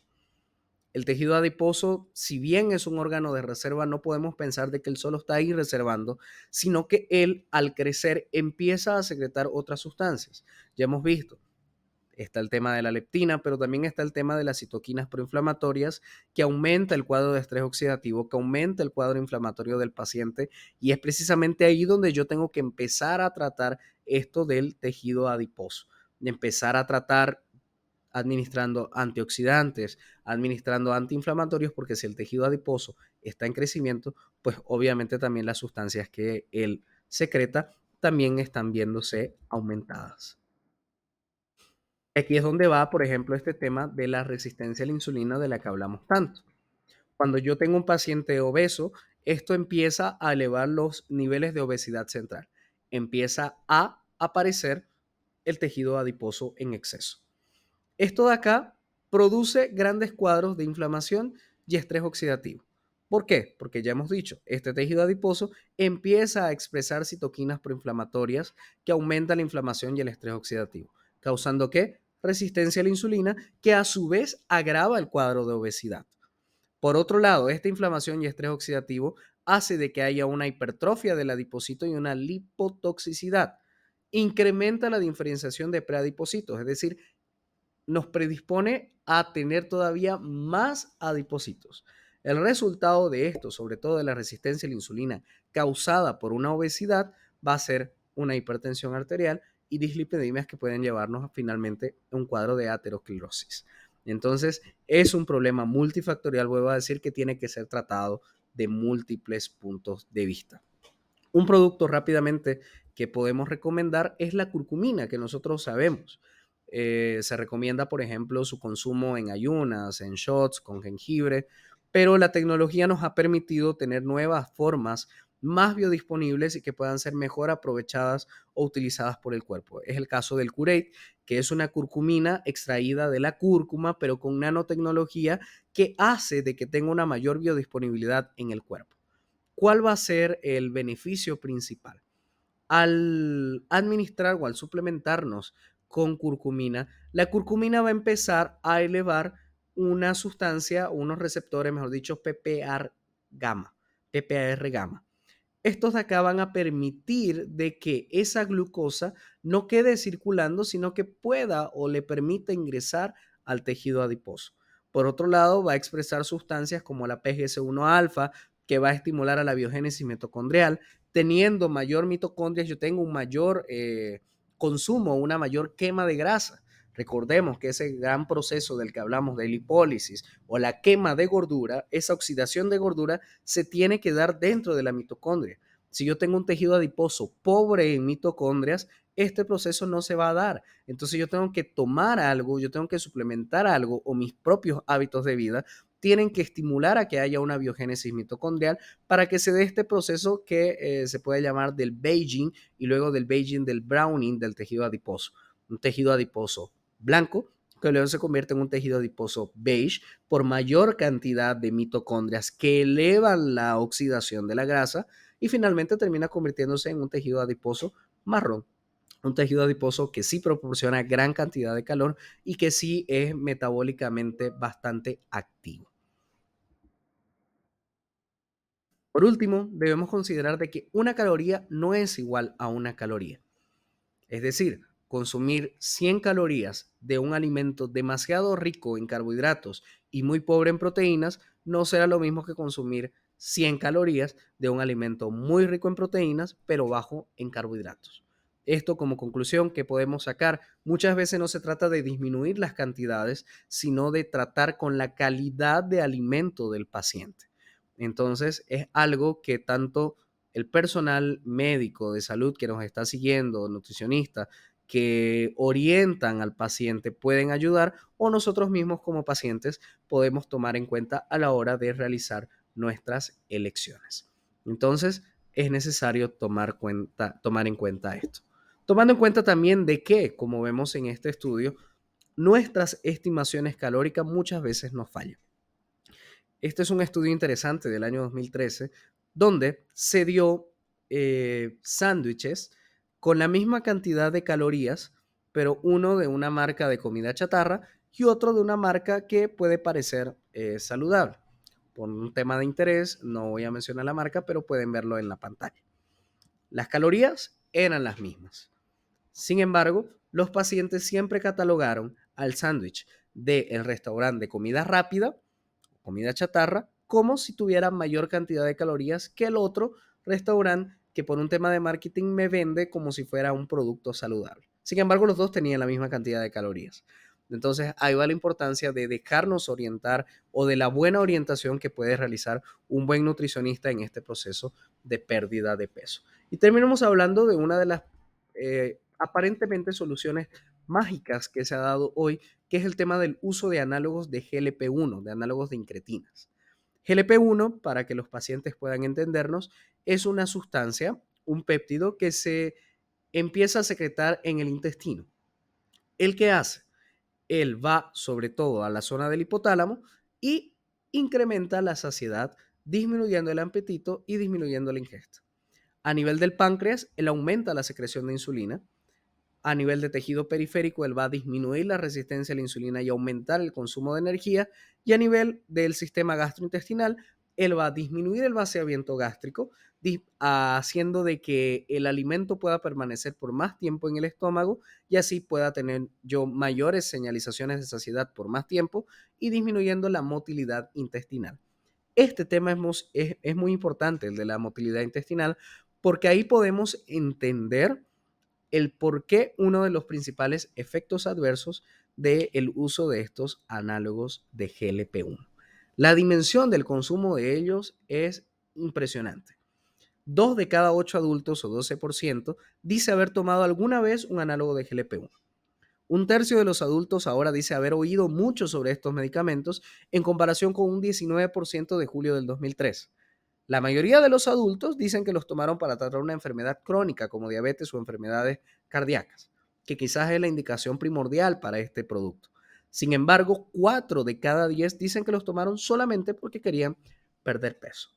A: El tejido adiposo, si bien es un órgano de reserva, no podemos pensar de que él solo está ahí reservando, sino que él al crecer empieza a secretar otras sustancias. Ya hemos visto, está el tema de la leptina, pero también está el tema de las citoquinas proinflamatorias, que aumenta el cuadro de estrés oxidativo, que aumenta el cuadro inflamatorio del paciente, y es precisamente ahí donde yo tengo que empezar a tratar esto del tejido adiposo, de empezar a tratar administrando antioxidantes, administrando antiinflamatorios, porque si el tejido adiposo está en crecimiento, pues obviamente también las sustancias que él secreta también están viéndose aumentadas. Aquí es donde va, por ejemplo, este tema de la resistencia a la insulina de la que hablamos tanto. Cuando yo tengo un paciente obeso, esto empieza a elevar los niveles de obesidad central. Empieza a aparecer el tejido adiposo en exceso. Esto de acá produce grandes cuadros de inflamación y estrés oxidativo. ¿Por qué? Porque ya hemos dicho, este tejido adiposo empieza a expresar citoquinas proinflamatorias que aumentan la inflamación y el estrés oxidativo, causando ¿qué? Resistencia a la insulina, que a su vez agrava el cuadro de obesidad. Por otro lado, esta inflamación y estrés oxidativo hace de que haya una hipertrofia del adipocito y una lipotoxicidad. Incrementa la diferenciación de preadipocitos, es decir, nos predispone a tener todavía más adipocitos. El resultado de esto, sobre todo de la resistencia a la insulina causada por una obesidad, va a ser una hipertensión arterial y dislipidemias que pueden llevarnos finalmente a un cuadro de aterosclerosis. Entonces, es un problema multifactorial, vuelvo a decir, que tiene que ser tratado de múltiples puntos de vista. Un producto rápidamente que podemos recomendar es la curcumina, que nosotros sabemos. Se recomienda, por ejemplo, su consumo en ayunas, en shots, con jengibre, pero la tecnología nos ha permitido tener nuevas formas más biodisponibles y que puedan ser mejor aprovechadas o utilizadas por el cuerpo. Es el caso del Curate, que es una curcumina extraída de la cúrcuma, pero con nanotecnología que hace de que tenga una mayor biodisponibilidad en el cuerpo. ¿Cuál va a ser el beneficio principal? Al administrar o al suplementarnos con curcumina, la curcumina va a empezar a elevar una sustancia, unos receptores, mejor dicho, PPAR gamma, PPAR gamma. Estos de acá van a permitir de que esa glucosa no quede circulando, sino que pueda o le permita ingresar al tejido adiposo. Por otro lado, va a expresar sustancias como la PGC1 alfa, que va a estimular a la biogénesis mitocondrial. Teniendo mayor mitocondrias, yo tengo un mayor consumo, una mayor quema de grasa. Recordemos que ese gran proceso del que hablamos de lipólisis o la quema de gordura, esa oxidación de gordura, se tiene que dar dentro de la mitocondria. Si yo tengo un tejido adiposo pobre en mitocondrias, este proceso no se va a dar. Entonces yo tengo que tomar algo, yo tengo que suplementar algo o mis propios hábitos de vida tienen que estimular a que haya una biogénesis mitocondrial para que se dé este proceso que se puede llamar del Beijing y luego del Beijing del Browning del tejido adiposo. Un tejido adiposo blanco que luego se convierte en un tejido adiposo beige por mayor cantidad de mitocondrias que elevan la oxidación de la grasa y finalmente termina convirtiéndose en un tejido adiposo marrón. Un tejido adiposo que sí proporciona gran cantidad de calor y que sí es metabólicamente bastante activo. Por último, debemos considerar de que una caloría no es igual a una caloría. Es decir, consumir 100 calorías de un alimento demasiado rico en carbohidratos y muy pobre en proteínas no será lo mismo que consumir 100 calorías de un alimento muy rico en proteínas pero bajo en carbohidratos. Esto como conclusión que podemos sacar, muchas veces no se trata de disminuir las cantidades, sino de tratar con la calidad de alimento del paciente. Entonces es algo que tanto el personal médico de salud que nos está siguiendo, nutricionistas, que orientan al paciente pueden ayudar o nosotros mismos como pacientes podemos tomar en cuenta a la hora de realizar nuestras elecciones. Entonces, es necesario tomar en cuenta esto. tomando en cuenta también de que, como vemos en este estudio, nuestras estimaciones calóricas muchas veces nos fallan. Este es un estudio interesante del año 2013, donde se dio sándwiches con la misma cantidad de calorías, pero uno de una marca de comida chatarra y otro de una marca que puede parecer saludable. Por un tema de interés, no voy a mencionar la marca, pero pueden verlo en la pantalla. Las calorías eran las mismas. Sin embargo, los pacientes siempre catalogaron al sándwich del restaurante de comida rápida, comida chatarra, como si tuviera mayor cantidad de calorías que el otro restaurante que por un tema de marketing me vende como si fuera un producto saludable. Sin embargo, los dos tenían la misma cantidad de calorías. Entonces, ahí va la importancia de dejarnos orientar o de la buena orientación que puede realizar un buen nutricionista en este proceso de pérdida de peso. Y terminamos hablando de una de las aparentemente soluciones mágicas que se ha dado hoy, que es el tema del uso de análogos de GLP-1, de análogos de incretinas. GLP-1, para que los pacientes puedan entendernos, es una sustancia, un péptido que se empieza a secretar en el intestino. ¿El qué hace? Él va sobre todo a la zona del hipotálamo y incrementa la saciedad, disminuyendo el apetito y disminuyendo la ingesta. A nivel del páncreas, él aumenta la secreción de insulina. A nivel de tejido periférico, él va a disminuir la resistencia a la insulina y aumentar el consumo de energía. Y a nivel del sistema gastrointestinal, él va a disminuir el vaciamiento gástrico, haciendo de que el alimento pueda permanecer por más tiempo en el estómago y así pueda tener yo mayores señalizaciones de saciedad por más tiempo y disminuyendo la motilidad intestinal. Este tema es muy importante, el de la motilidad intestinal, porque ahí podemos entender el por qué uno de los principales efectos adversos del uso de estos análogos de GLP-1. La dimensión del consumo de ellos es impresionante. 2 de cada 8 adultos o 12% dice haber tomado alguna vez un análogo de GLP-1. Un tercio de los adultos ahora dice haber oído mucho sobre estos medicamentos en comparación con un 19% de julio del 2003. La mayoría de los adultos dicen que los tomaron para tratar una enfermedad crónica como diabetes o enfermedades cardíacas, que quizás es la indicación primordial para este producto. Sin embargo, 4 de cada 10 dicen que los tomaron solamente porque querían perder peso.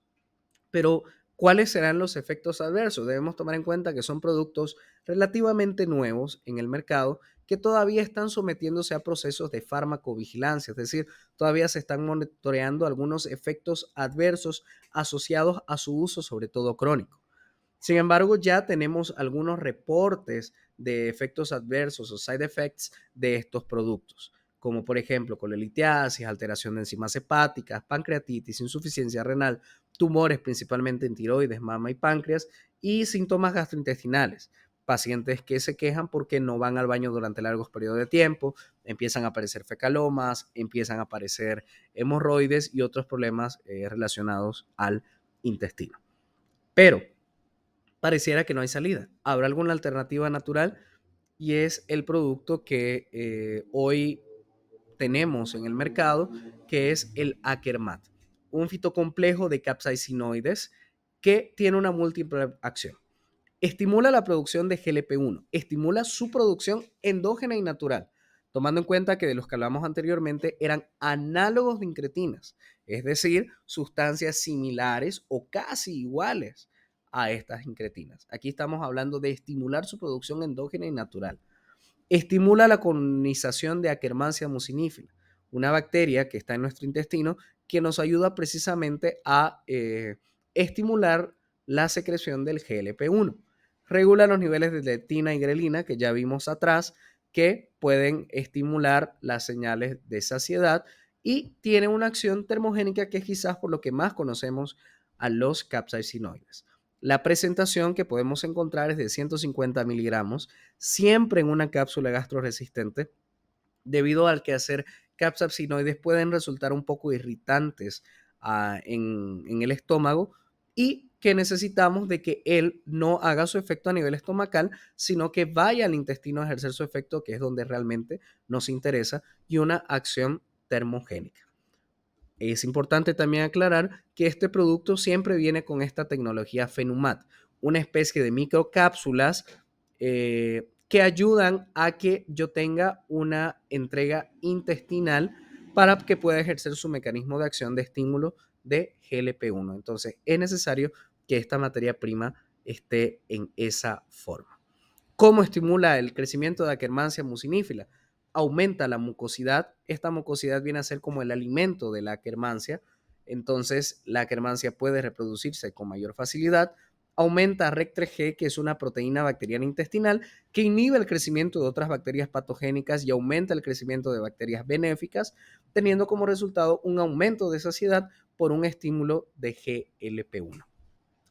A: Pero, ¿cuáles serán los efectos adversos? Debemos tomar en cuenta que son productos relativamente nuevos en el mercado que todavía están sometiéndose a procesos de farmacovigilancia, es decir, todavía se están monitoreando algunos efectos adversos asociados a su uso, sobre todo crónico. Sin embargo, ya tenemos algunos reportes de efectos adversos o side effects de estos productos, como por ejemplo colelitiasis, alteración de enzimas hepáticas, pancreatitis, insuficiencia renal, tumores principalmente en tiroides, mama y páncreas y síntomas gastrointestinales. Pacientes que se quejan porque no van al baño durante largos periodos de tiempo, empiezan a aparecer fecalomas, empiezan a aparecer hemorroides y otros problemas relacionados al intestino. Pero pareciera que no hay salida. ¿Habrá alguna alternativa natural? Y es el producto que hoy tenemos en el mercado, que es el Akermat, un fitocomplejo de capsaicinoides que tiene una múltiple acción. Estimula la producción de GLP-1, estimula su producción endógena y natural, tomando en cuenta que de los que hablamos anteriormente eran análogos de incretinas, es decir, sustancias similares o casi iguales a estas incretinas. Aquí estamos hablando de estimular su producción endógena y natural. Estimula la colonización de Akkermansia mucinífila, una bacteria que está en nuestro intestino que nos ayuda precisamente a estimular la secreción del GLP-1. Regula los niveles de leptina y grelina que ya vimos atrás, que pueden estimular las señales de saciedad y tiene una acción termogénica que es quizás por lo que más conocemos a los capsaicinoides. La presentación que podemos encontrar es de 150 miligramos, siempre en una cápsula gastroresistente, debido al que hacer capsaicinoides pueden resultar un poco irritantes en el estómago y que necesitamos de que él no haga su efecto a nivel estomacal, sino que vaya al intestino a ejercer su efecto, que es donde realmente nos interesa, y una acción termogénica. Es importante también aclarar que este producto siempre viene con esta tecnología Fenumat, una especie de microcápsulas que ayudan a que yo tenga una entrega intestinal para que pueda ejercer su mecanismo de acción de estímulo de GLP-1. Entonces, es necesario que esta materia prima esté en esa forma. ¿Cómo estimula el crecimiento de Akkermansia mucinífila? Aumenta la mucosidad. Esta mucosidad viene a ser como el alimento de la Akkermansia. Entonces, la Akkermansia puede reproducirse con mayor facilidad. Aumenta REC3G, que es una proteína bacteriana intestinal que inhibe el crecimiento de otras bacterias patogénicas y aumenta el crecimiento de bacterias benéficas, teniendo como resultado un aumento de saciedad por un estímulo de GLP-1.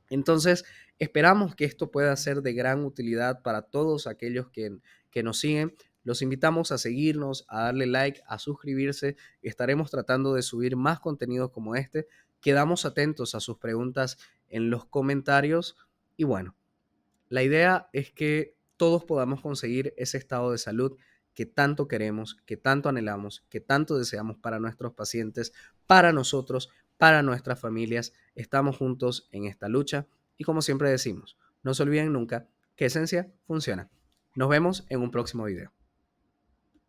A: Entonces, esperamos que esto pueda ser de gran utilidad para todos aquellos que nos siguen. Los invitamos a seguirnos, a darle like, a suscribirse. Estaremos tratando de subir más contenido como este. Quedamos atentos a sus preguntas en los comentarios. Y bueno, la idea es que todos podamos conseguir ese estado de salud que tanto queremos, que tanto anhelamos, que tanto deseamos para nuestros pacientes, para nosotros, para nuestras familias. Estamos juntos en esta lucha y como siempre decimos, no se olviden nunca que esencia funciona. Nos vemos en un próximo video.